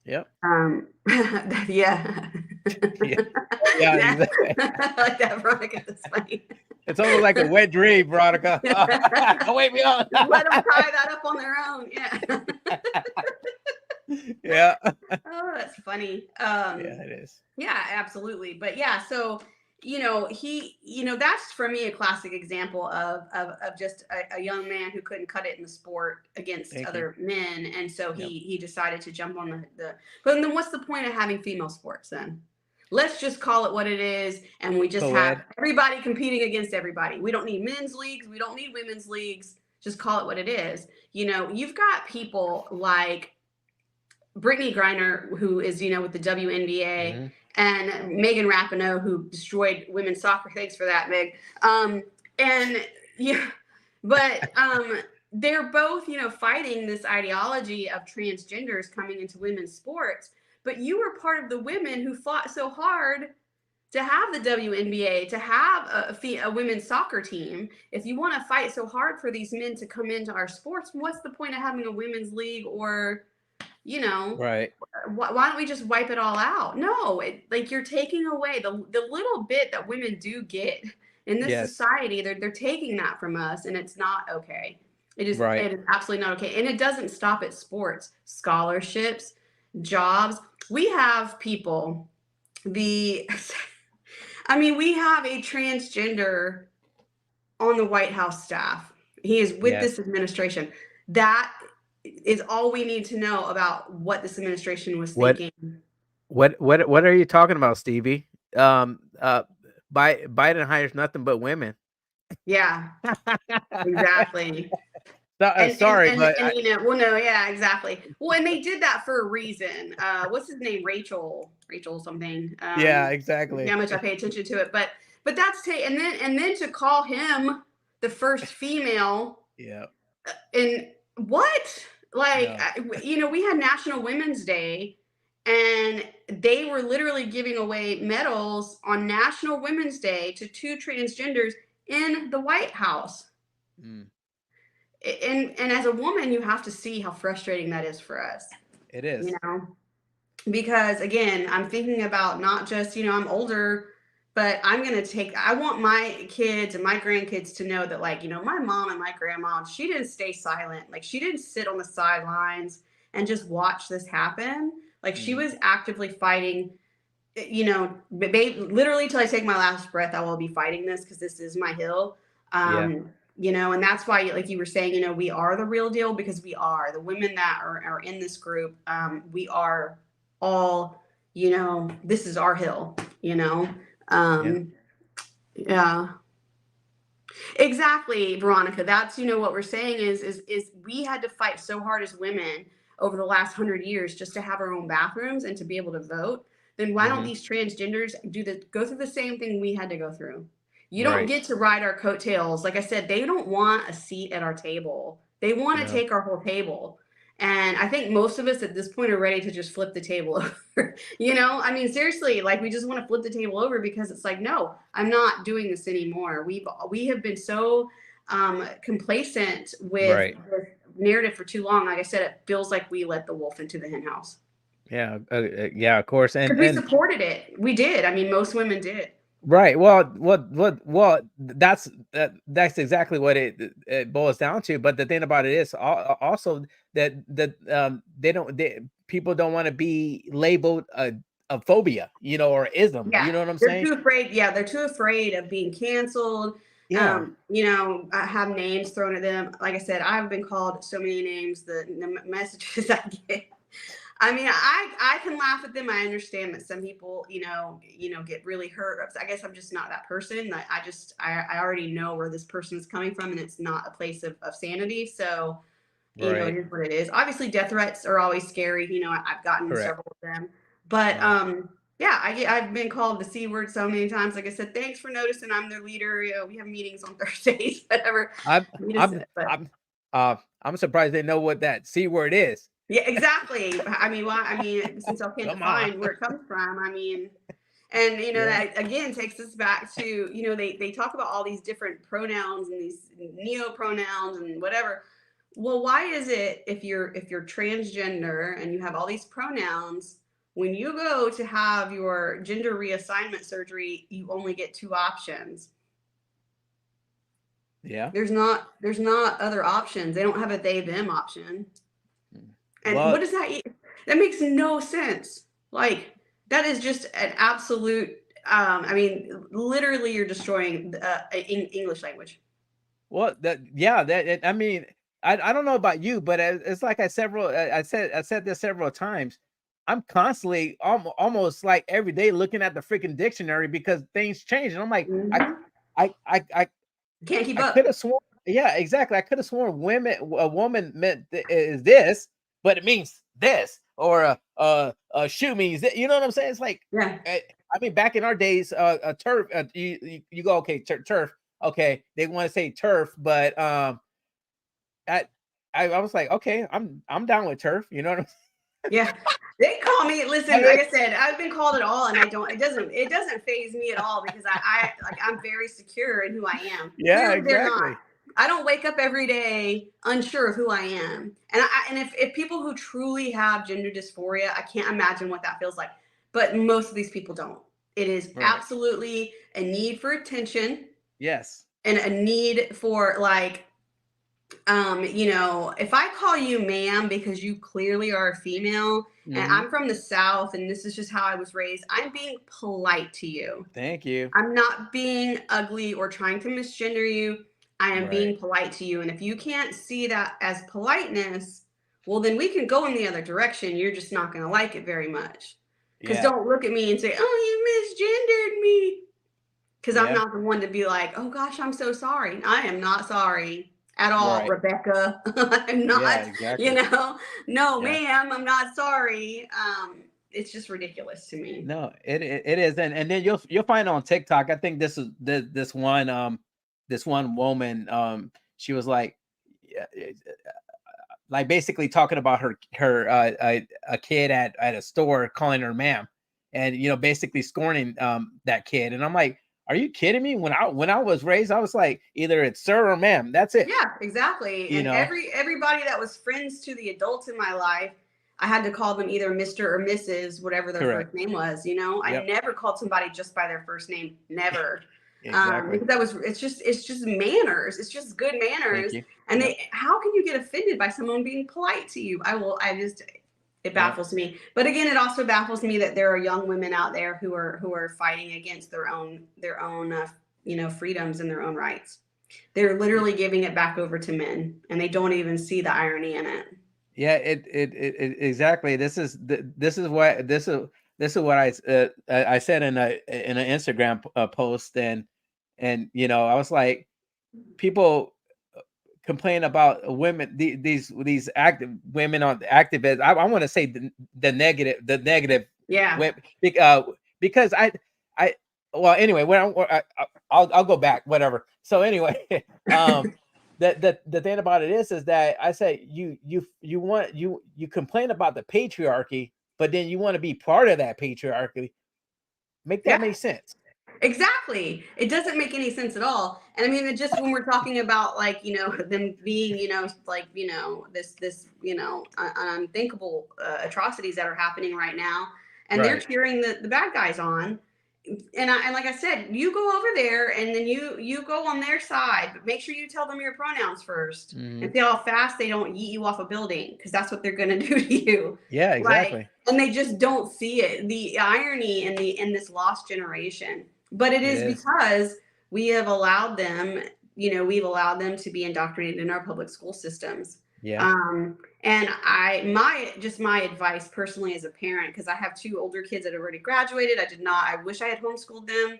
Yep. Yeah. Yeah. Yeah. Yeah. Exactly. I like that, Veronica. That's funny. It's almost like a wet dream, Veronica. Wake me up. Just let them tie that up on their own. Yeah. Yeah. Oh, that's funny. Yeah, it is. Yeah, absolutely. But yeah, so that's for me a classic example of just a young man who couldn't cut it in the sport against Thank you. other men, and so Yep. he decided to jump on the. But then, what's the point of having female sports then? Let's just call it what it is, and we just have Co-ed. everybody competing against everybody. We don't need men's leagues. We don't need women's leagues. Just call it what it is. You've got people like Brittany Griner, who is, with the WNBA, Mm-hmm. and Megan Rapinoe, who destroyed women's soccer. Thanks for that, Meg. And yeah, but they're both, fighting this ideology of transgenders coming into women's sports. But you were part of the women who fought so hard to have the WNBA, to have a women's soccer team. If you want to fight so hard for these men to come into our sports, what's the point of having a women's league? Or Right. why don't we just wipe it all out? No, you're taking away the little bit that women do get in this society. They're taking that from us, and it's not okay. It is absolutely not okay. And it doesn't stop at sports, scholarships, jobs. We have people, we have a transgender on the White House staff. He is with this administration. That is all we need to know about what this administration was thinking. What are you talking about, Stevie? Biden hires nothing but women. Yeah, exactly. Sorry, but exactly. Well, and they did that for a reason. What's his name? Rachel something. Yeah, exactly. How much I pay attention to it, but that's and then to call him the first female. Yeah. And what? We had National Women's Day, and they were literally giving away medals on National Women's Day to 2 transgenders in the White House. Mm. And as a woman, you have to see how frustrating that is for us. It is. Because again, I'm thinking about not just, I'm older, but I want my kids and my grandkids to know that, my mom and my grandma, she didn't stay silent. She didn't sit on the sidelines and just watch this happen. She was actively fighting, literally till I take my last breath, I will be fighting this because this is my hill. And that's why, like you were saying, we are the real deal, because we are the women that are in this group. We are all, this is our hill, Yeah, exactly, Veronica. That's, what we're saying is we had to fight so hard as women over the last 100 years just to have our own bathrooms and to be able to vote. Then why don't these transgenders go through the same thing we had to go through? You don't get to ride our coattails. Like I said, they don't want a seat at our table. They want to take our whole table. And I think most of us at this point are ready to just flip the table over. Seriously, we just want to flip the table over, because it's no, I'm not doing this anymore. We have been so complacent with the narrative for too long. Like I said, it feels like we let the wolf into the hen house. Yeah, of course. And we supported it. We did. Most women did. Right. Well, that's exactly what it boils down to. But the thing about it is also that people don't want to be labeled a phobia, or ism. Yeah. You know what I'm saying? They're too afraid. Yeah, they're too afraid of being canceled. Yeah. Have names thrown at them. Like I said, I've been called so many names. The messages I get. I can laugh at them. I understand that some people, get really hurt. I guess I'm just not that person. I already know where this person is coming from, and it's not a place of sanity. So, it is what it is. Obviously, death threats are always scary. I've gotten several of them. But, I've been called the C word so many times. Like I said, thanks for noticing. I'm their leader. We have meetings on Thursdays, whatever. I'm surprised they know what that C word is. Yeah, exactly. Since I can't define where it comes from, that again takes us back to, they talk about all these different pronouns and these neo pronouns and whatever. Well, why is it if you're transgender and you have all these pronouns, when you go to have your gender reassignment surgery, you only get two options? Yeah. There's not other options. They don't have a they them option. And Well, what does that that makes no sense. Like that is just an absolute I mean, literally you're destroying English language. well, I mean, I don't know about you, but it's like I said this several times. I'm constantly almost like every day looking at the freaking dictionary because things change, and I'm like, Mhm. I Can't keep I up. could have sworn, yeah, exactly. I could have sworn a woman meant is this, but it means this, or a shoe means that. You know what I'm saying? It's like, Yeah. I mean, back in our days, a turf, you go, okay, turf, okay, they want to say turf, but I, I was like, okay, I'm down with turf. You know what I'm saying? Yeah. They call me, I listen, mean, like I said, I've been called it all and it doesn't phase me at all because I like I'm very secure in who I am. yeah, Clearly they're not. exactly. I don't wake up every day unsure of who I am. And if people who truly have gender dysphoria, I can't imagine what that feels like. But most of these people don't. It is Right. absolutely a need for attention Yes. and a need for like if I call you ma'am because you clearly are a female and Hmm. I'm from the South and this is just how I was raised, I'm being polite to you. Thank you. I'm not being ugly or trying to misgender you. I am Right. being polite to you. And if you can't see that as politeness, well, then we can go in the other direction. You're just not going to like it very much. Because Yeah. don't look at me and say, oh, you misgendered me. Because I'm Yeah. not the one to be like, oh gosh, I'm so sorry. I am not sorry at all, Right. Rebecca. I'm Yeah. not, Exactly. no, Yeah. ma'am, I'm not sorry. It's just ridiculous to me. No, it is, and then you'll find on TikTok. I think this one woman, she was like, yeah, like basically talking about her a kid at a store calling her ma'am, and basically scorning that kid. And I'm like, are you kidding me? When I was raised, I was like, either it's sir or ma'am. That's it. Yeah, exactly. You And know. everybody that was friends to the adults in my life, I had to call them either Mr. or Mrs., whatever their Correct. first name was. I Yep. never called somebody just by their first name. Never. Exactly. Because it's just manners. It's just good Thank manners. you. And Yep. how can you get offended by someone being polite to you? It Yep. baffles me. But again, it also baffles me that there are young women out there who are fighting against their own freedoms and their own rights. They're literally giving it back over to men, and they don't even see the irony in it. Yeah, it exactly. This is what I said in an Instagram post, and I was like, people complain about women, these active women on activists. I want to say the negative Yeah. because I well, anyway, I'll go back, whatever. So anyway, the thing about it is that I say you complain about the patriarchy, but then you want to be part of that patriarchy. Make that Yeah. make sense. Exactly. It doesn't make any sense at all. And I mean, it just when we're talking about like, them being, like, unthinkable atrocities that are happening right now, and they're Right. cheering the bad guys on. And like I said, you go over there and then you go on their side, but make sure you tell them your pronouns first Mhm. and see how fast they don't yeet you off a building, because that's what they're gonna do to you. Yeah, Like, exactly. and they just don't see it, the irony in this lost generation. But it It is is. because we've allowed them to be indoctrinated in our public school systems. Yeah. And my advice personally as a parent, because I have two older kids that have already graduated. I wish I had homeschooled them,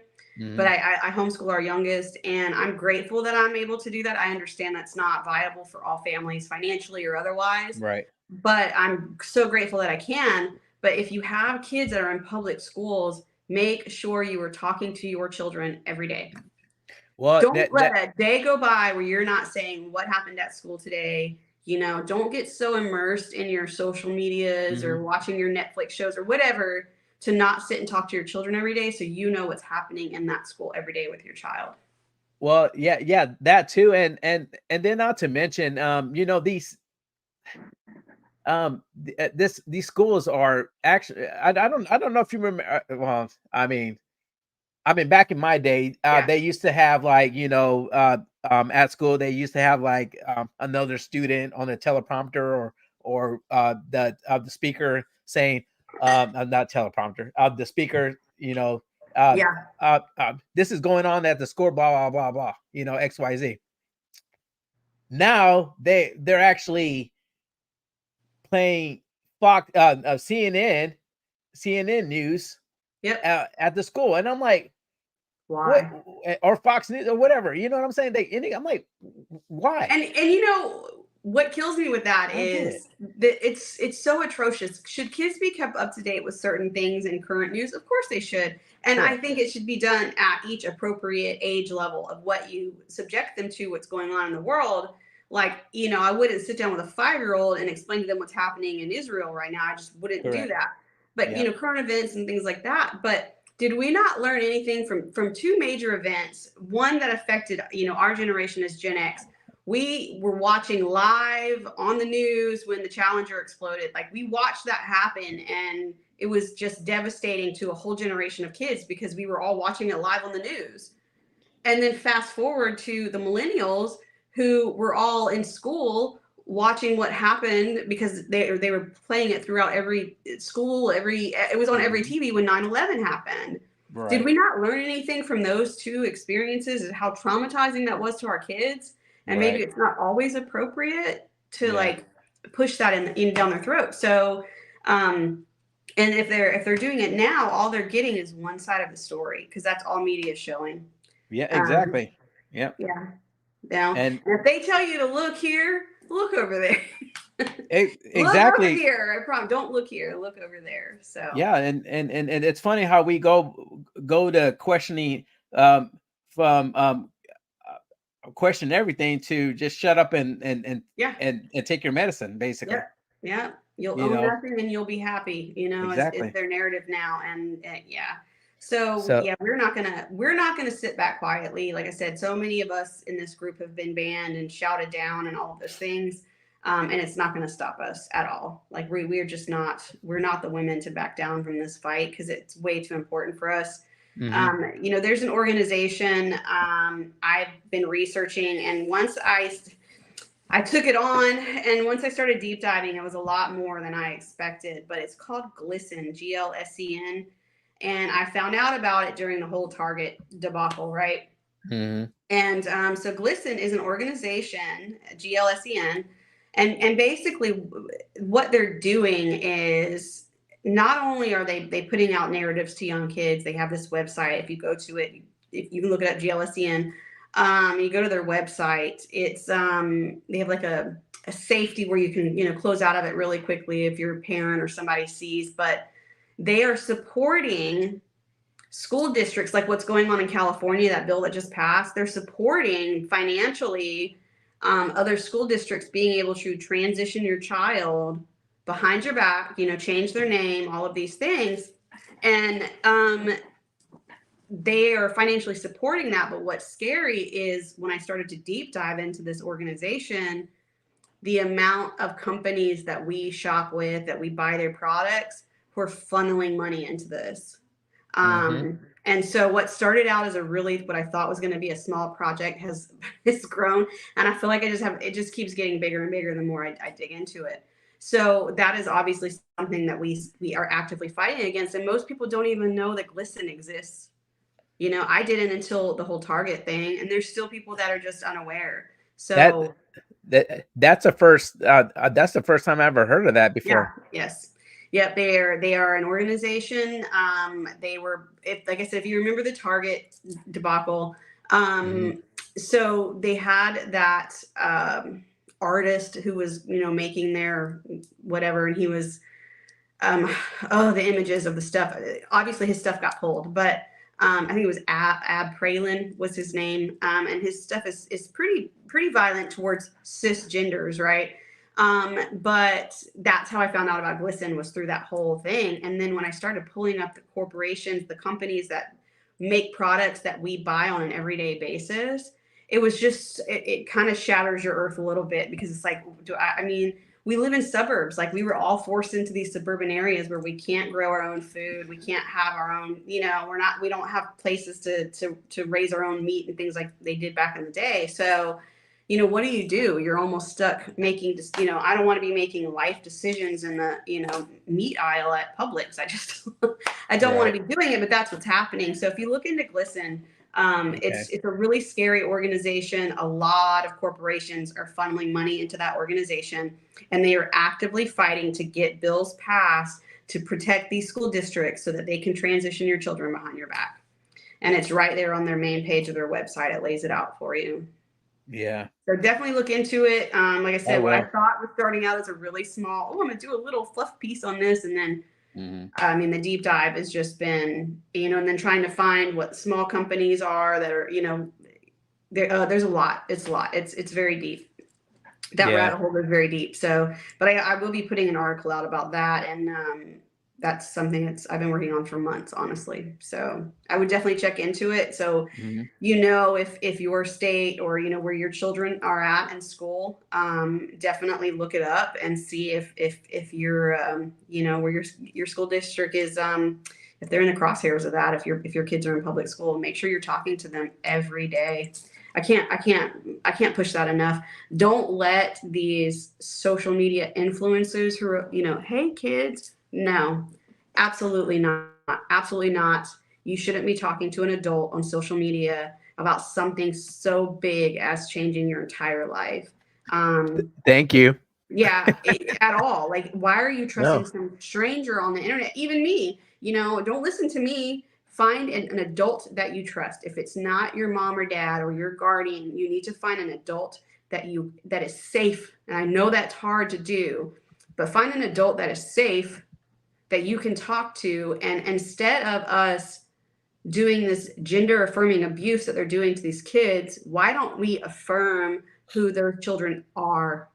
but Mhm. I homeschool our youngest, and I'm grateful that I'm able to do that. I understand that's not viable for all families financially or otherwise, Right. but I'm so grateful that I can. But if you have kids that are in public schools, make sure you are talking to your children every day. Well, Don't let a day go by where you're not saying what happened at school today. Don't get so immersed in your social medias or watching your Netflix shows or whatever to not sit and talk to your children every day, so you know what's happening in that school every day with your child. Well, yeah, that too, and then not to mention, these these schools are actually, I don't know if you remember. Well, I mean, back in my day, Yeah. they used to have like, at school they used to have like another student on a teleprompter, or the speaker saying, not teleprompter, the speaker, uh, Yeah. this is going on at the school, blah blah blah blah, XYZ. Now they're actually playing Fox, CNN news Yep. at the school, and I'm like, what? Why? Or Fox News or whatever, you know what I'm saying? I'm like, why? And what kills me with that I don't get is that it's so atrocious. Should kids be kept up to date with certain things in current news? Of course they should. And Sure. I think it should be done at each appropriate age level of what you subject them to, what's going on in the world. Like, I wouldn't sit down with a 5-year-old and explain to them what's happening in Israel right now. I just wouldn't do Correct. that. But, Yeah. current events and things like that. But did we not learn anything from two major events? One that affected, our generation as Gen X. We were watching live on the news when the Challenger exploded. Like, we watched that happen, and it was just devastating to a whole generation of kids because we were all watching it live on the news. And then fast forward to the millennials who were all in school watching what happened because they were playing it throughout every school, it was on every TV when 9/11 happened. Right. Did we not learn anything from those two experiences and how traumatizing that was to our kids? And maybe Right. it's not always appropriate to Yeah. like push that in down their throat. So, and if they're doing it now, all they're getting is one side of the story because that's all media is showing. Yeah, exactly. Yep. Yeah. Now, And if they tell you to look here, look over there. Look over exactly. here. I promise. Don't look here. Look over there. So Yeah, and it's funny how we go to questioning, from question everything to just shut up and yeah. and take your medicine, basically. Yeah. Yeah. You'll You own know, nothing and you'll be happy. Is exactly. their narrative now, and yeah. So So yeah, we're not gonna sit back quietly. Like I said, so many of us in this group have been banned and shouted down and all of those things, and it's not going to stop us at all. Like we're just not the women to back down from this fight because it's way too important for us. mhm. There's an organization I've been researching, and once I took it on, and once I started deep diving, it was a lot more than I expected. But it's called GLSEN, GLSEN. And I found out about it during the whole Target debacle, right? Mhm. And so GLSEN is an organization, GLSEN, and basically what they're doing is not only are they putting out narratives to young kids. They have this website. If you go to it, if you can look it up, GLSEN. You go to their website. It's they have like a safety where you can close out of it really quickly if you're a parent or somebody sees, but they are supporting school districts like what's going on in California, that bill that just passed. They're supporting financially other school districts being able to transition your child behind your back, change their name, all of these things. And they are financially supporting that. But what's scary is when I started to deep dive into this organization, the amount of companies that we shop with, that we buy their products, who are funneling money into this. And so what started out as what I thought was going to be a small project has grown. And I feel like it just keeps getting bigger and bigger the more I dig into it. So that is obviously something that we are actively fighting against. And most people don't even know that GLSEN exists. I didn't until the whole Target thing, and there's still people that are just unaware. So that's the first time I ever heard of that before. yeah, yes. Yep, they are an organization. They were, like I said, if you remember the Target debacle, so they had that artist who was making their whatever, and he was the images of the stuff. Obviously, his stuff got pulled, but I think it was Ab Pralin was his name, and his stuff is pretty violent towards cisgenders, right? But that's how I found out about GLSEN, was through that whole thing. And then when I started pulling up the corporations, the companies that make products that we buy on an everyday basis, it was just, it kind of shatters your earth a little bit, because it's like, I mean, we live in suburbs. Like, we were all forced into these suburban areas where we can't grow our own food. We can't have our own, you know, we don't have places to raise our own meat and things like they did back in the day. So, you know, what do? You're almost stuck making, you know, I don't want to be making life decisions in the, you know, meat aisle at Publix. I just, I don't want to be doing it, but that's what's happening. So if you look into Glisten, it's a really scary organization. A lot of corporations are funneling money into that organization, and they are actively fighting to get bills passed to protect these school districts so that they can transition your children behind your back. And it's right there on their main page of their website. It lays it out for you. Yeah. So definitely look into it. Like I said, what I thought was starting out as a really small, I'm going to do a little fluff piece on this. And then, I mean, the deep dive has just been, you know, and then trying to find what small companies are that are, you know, there's a lot. It's a lot. It's very deep. That rabbit hole is very deep. So, but I will be putting an article out about that. And that's something I've been working on for months, honestly. So I would definitely check into it. So, you know, if your state or, you know, where your children are at in school, definitely look it up and see if you're, you know, where your school district is, if they're in the crosshairs of that, if your kids are in public school, make sure you're talking to them every day. I can't push that enough. Don't let these social media influencers who are, you know, hey kids, no, absolutely not. Absolutely not. You shouldn't be talking to an adult on social media about something so big as changing your entire life. Thank you. Yeah, at all. Like, why are you trusting some stranger on the internet? Even me, you know, don't listen to me. Find an adult that you trust. If it's not your mom or dad or your guardian, you need to find an adult that is safe. And I know that's hard to do, but find an adult that is safe that you can talk to. And instead of us doing this gender affirming abuse that they're doing to these kids, why don't we affirm who their children are?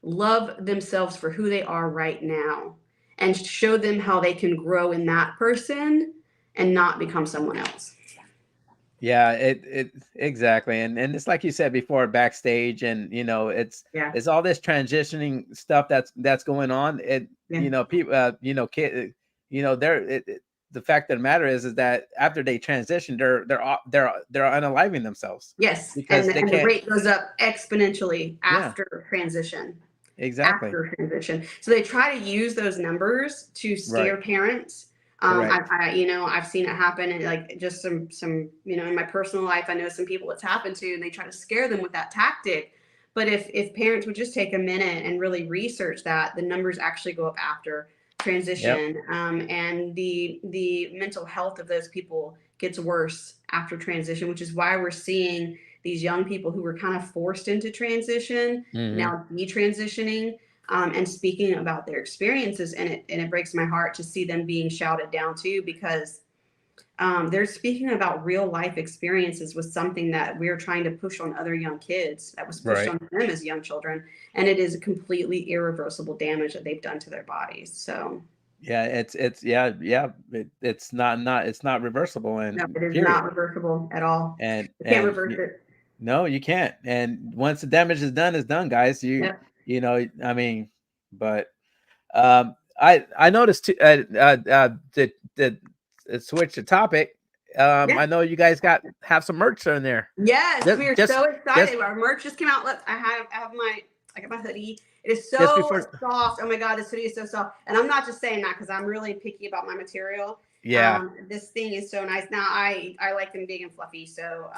Love themselves for who they are right now and show them how they can grow in that person and not become someone else. Yeah, it exactly. And it's like you said before, backstage, and you know, it's all this transitioning stuff that's going on. You know, people, you know, kid, you know, the fact of the matter is that after they transition, they're unaliving themselves. Yes, because and the rate goes up exponentially after transition. Exactly. After transition, so they try to use those numbers to scare parents. You know, I've seen it happen, and like just some, you know, in my personal life, I know some people it's happened to, and they try to scare them with that tactic. But if parents would just take a minute and really research that, the numbers actually go up after transition, and the mental health of those people gets worse after transition, which is why we're seeing these young people who were kind of forced into transition now detransitioning. And speaking about their experiences, and it breaks my heart to see them being shouted down too, because they're speaking about real life experiences with something that we're trying to push on other young kids, that was pushed on them as young children, and it is completely irreversible damage that they've done to their bodies. So it's not reversible, and no, it is not reversible at all. And you can't reverse it. No, you can't. And once the damage is done, it's done, guys. You know, I mean, but I noticed too, to switch the topic. I know you guys have some merch in there. Yes, we are so excited. Our merch just came out. Look, I got my hoodie. It is so soft. Oh my God, this hoodie is so soft. And I'm not just saying that because I'm really picky about my material. Yeah. This thing is so nice. Now I like them big and fluffy. So,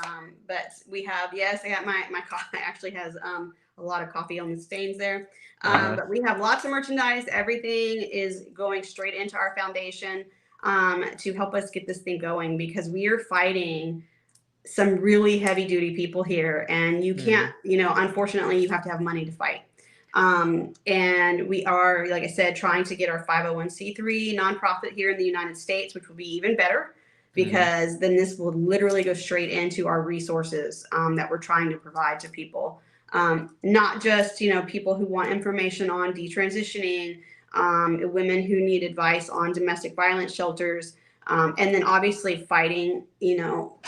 but we have, I got my coffee actually has a lot of coffee on the stains there. But we have lots of merchandise. Everything is going straight into our foundation to help us get this thing going, because we are fighting some really heavy duty people here, and you can't, you know, unfortunately you have to have money to fight. And we are, like I said, trying to get our 501c3 nonprofit here in the United States, which will be even better, because then this will literally go straight into our resources that we're trying to provide to people. Not just, you know, people who want information on detransitioning, women who need advice on domestic violence shelters, And then obviously fighting, you know,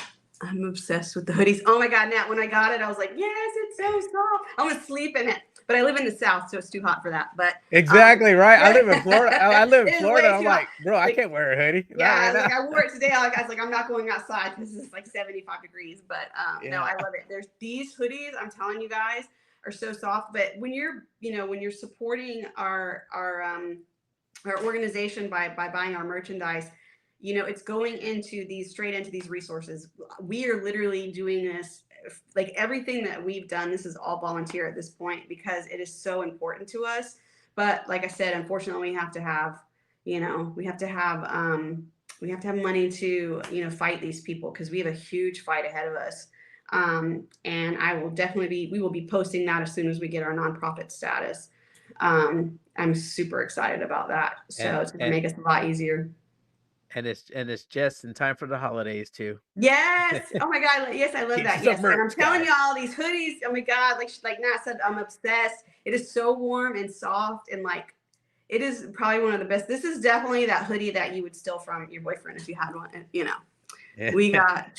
I'm obsessed with the hoodies. Oh my God, Nat, when I got it, I was like, yes, it's so soft. I'm gonna sleep in it. But I live in the South, so it's too hot for that. But exactly right. yeah. I live in Florida. I live in It is Florida. way I'm too like, hot. bro, I can't wear a hoodie. Not Yeah, right now. like I wore it today. I was like, I'm not going outside because it's like 75 degrees. But no, I love it. There's these hoodies, I'm telling you guys, are so soft. But when you're, you know, when you're supporting our organization by buying our merchandise, you know, it's going into these straight into these resources. We are literally doing this, like everything that we've done, this is all volunteer at this point because it is so important to us. But like I said, unfortunately, we have to have, you know, we have to have money to, you know, fight these people because we have a huge fight ahead of us. And we will be posting that as soon as we get our nonprofit status. I'm super excited about that. So it's going to make us a lot easier. And it's just in time for the holidays too. Yes. Oh my God. Yes, I love Keeps that. us Yes. And I'm merch, telling guys. y'all, these hoodies, oh my God, like Nat said, I'm obsessed. It is so warm and soft and like, it is probably one of the best. This is definitely that hoodie that you would steal from your boyfriend if you had one. And, you know, we got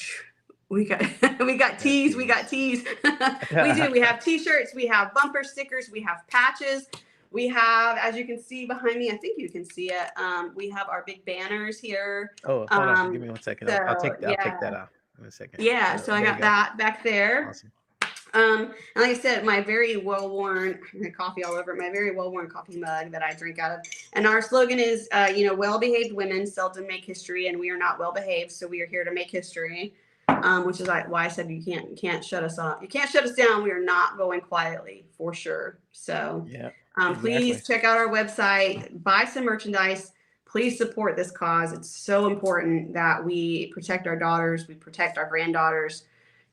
we got tees. We got tees. We do. We have t-shirts. We have bumper stickers. We have patches. We have, as you can see behind me, I think you can see it. We have our big banners here. Oh, hold on. Give me 1 second. I'll take that out in a second. Yeah. So I got that back there. Awesome. And like I said, my very well-worn coffee all over it, my very well-worn coffee mug that I drink out of. And our slogan is, you know, well-behaved women seldom make history, and we are not well-behaved, so we are here to make history. Which is like why I said you can't shut us off. You can't shut us down. We are not going quietly for sure. So yeah, please check out our website, buy some merchandise. Please support this cause. It's so important that we protect our daughters, we protect our granddaughters,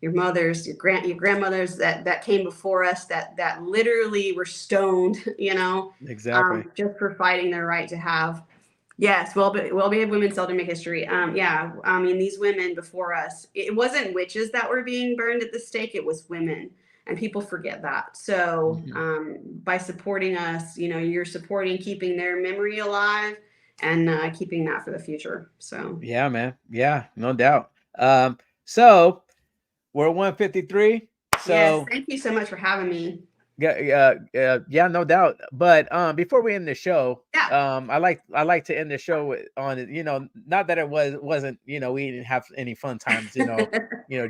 your mothers, your grandmothers that came before us that literally were stoned, you know, exactly. just for fighting their right to have. Yes, well-behaved women seldom make history. Yeah, I mean, these women before us, it wasn't witches that were being burned at the stake, it was women, and people forget that. So by supporting us, you know, you're supporting keeping their memory alive and keeping that for the future. So yeah, man. Yeah, no doubt. So we're 153. So yes, thank you so much for having me. Yeah, no doubt. But before we end the show, Yeah. I like to end the show on, you know, not that it wasn't, you know, we didn't have any fun times, you know,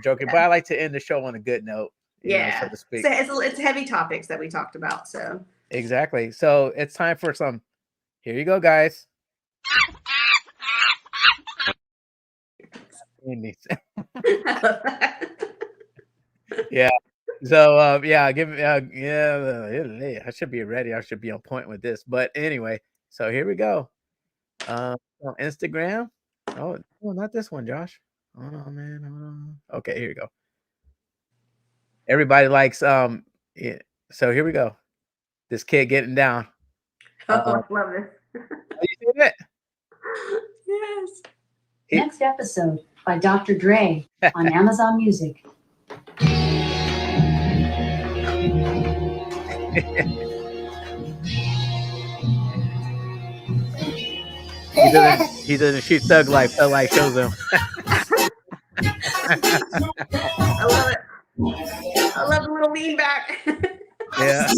joking, but I like to end the show on a good note, you know, so to speak. So it's heavy topics that we talked about. So exactly. So it's time for some. Here you go, guys. Yeah. So yeah, give me I should be ready. I should be on point with this. But anyway, so here we go. On Instagram. Oh, not this one, Josh. Hold on, man. Hold on. Okay, here you go. Everybody likes yeah. So here we go. This kid getting down. love this. You see it? Yes. Next episode by Dr. Dre on Amazon Music. He doesn't shoot Thug Life. Thug Life shows him. I love it. I love the little lean back. Yeah.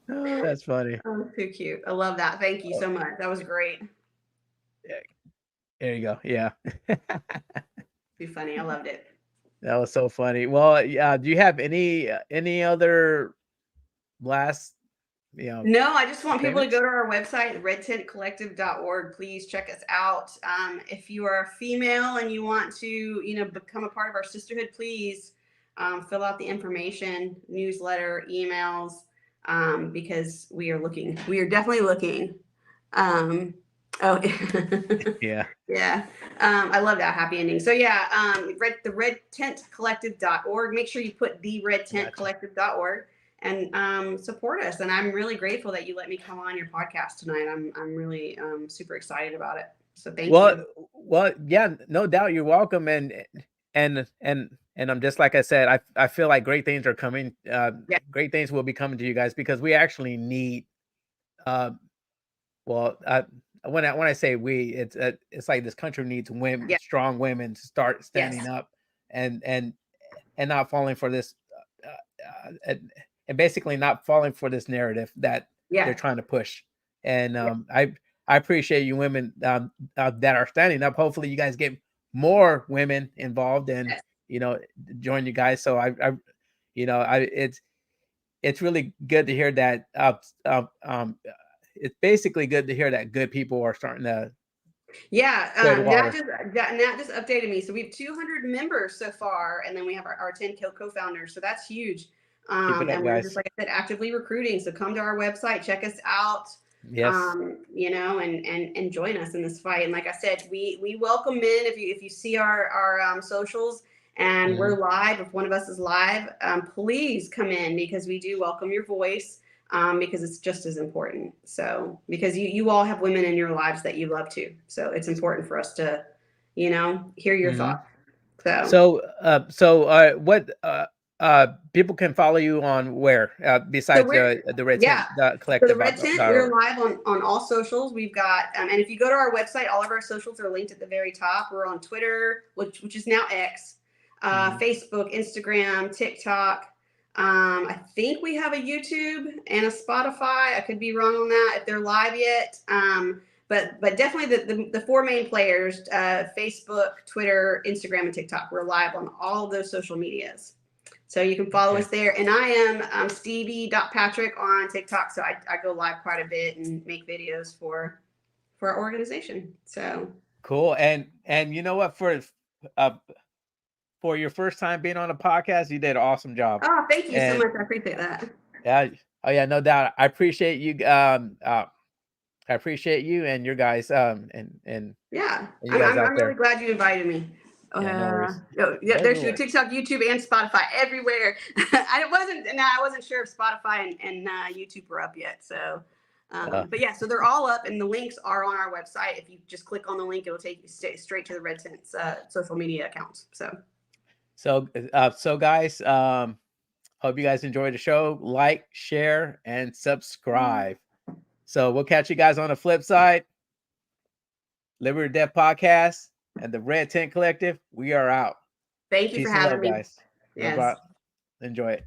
Oh, that's funny. Oh, too cute. I love that. Thank you so much. That was great. Yeah. There you go. Yeah. Too funny. I loved it. That was so funny. Well, yeah. Do you have any other last, No, I just want people to go to our website, redtentcollective.org. Please check us out. If you are a female and you want to, become a part of our sisterhood, please fill out the information, newsletter, emails, because we are definitely looking. Yeah. Yeah. I love that happy ending. So yeah, the redtentcollective.org. Make sure you put the redtentcollective.org and support us. And I'm really grateful that you let me come on your podcast tonight. I'm really super excited about it. So thank you. Well, yeah, no doubt. You're welcome. And I'm just, like I said, I feel like great things are coming. Great things will be coming to you guys because we actually need, when I say we, it's like this country needs women, Yeah. strong women, to start standing Yes. up and not falling for this, and basically not falling for this narrative that Yeah. they're trying to push. And I appreciate you women that are standing up. Hopefully, you guys get more women involved and Yes. join you guys. So it's really good to hear that. It's basically good to hear that good people are starting to. Yeah, Tread water. Nat just updated me. So we have 200 members so far, and then we have our 10 co-founders. So that's huge. Keep it up, And we're guys. just, like I said, actively recruiting. So come to our website, check us out. Yes. And join us in this fight. And like I said, we welcome men. If you see our socials and we're live, if one of us is live, please come in, because we do welcome your voice. Because it's just as important. So because you all have women in your lives that you love too. So it's important for us to, hear your thoughts. So what people can follow you on where besides the Red Tent Collective? So the Red Tent, we're live on all socials. We've got and if you go to our website, all of our socials are linked at the very top. We're on Twitter, which is now X, Facebook, Instagram, TikTok. I think we have a YouTube and a Spotify. I could be wrong on that if they're live yet. But definitely the four main players, Facebook, Twitter, Instagram, and TikTok. We're live on all of those social medias. So you can follow us there. And I am Stevie.Patrick on TikTok. So I go live quite a bit and make videos for our organization. So cool. And you know what, for your first time being on a podcast, you did an awesome job. Oh, thank you so much. I appreciate that. Yeah. Oh yeah, no doubt. I appreciate you. I appreciate you and your guys. And yeah, you guys I'm really glad you invited me. Yeah, no worries. There's your TikTok, YouTube, and Spotify everywhere. I wasn't sure if Spotify and YouTube were up yet. So, but yeah, so they're all up, and the links are on our website. If you just click on the link, it'll take you straight to the Red Tent's social media accounts. So guys, hope you guys enjoyed the show. Like, share, and subscribe. So we'll catch you guys on the flip side. Liberty Death Podcast and the Red Tent Collective. We are out. Thank you Peace for having me, guys. Yes. No problem. Enjoy it.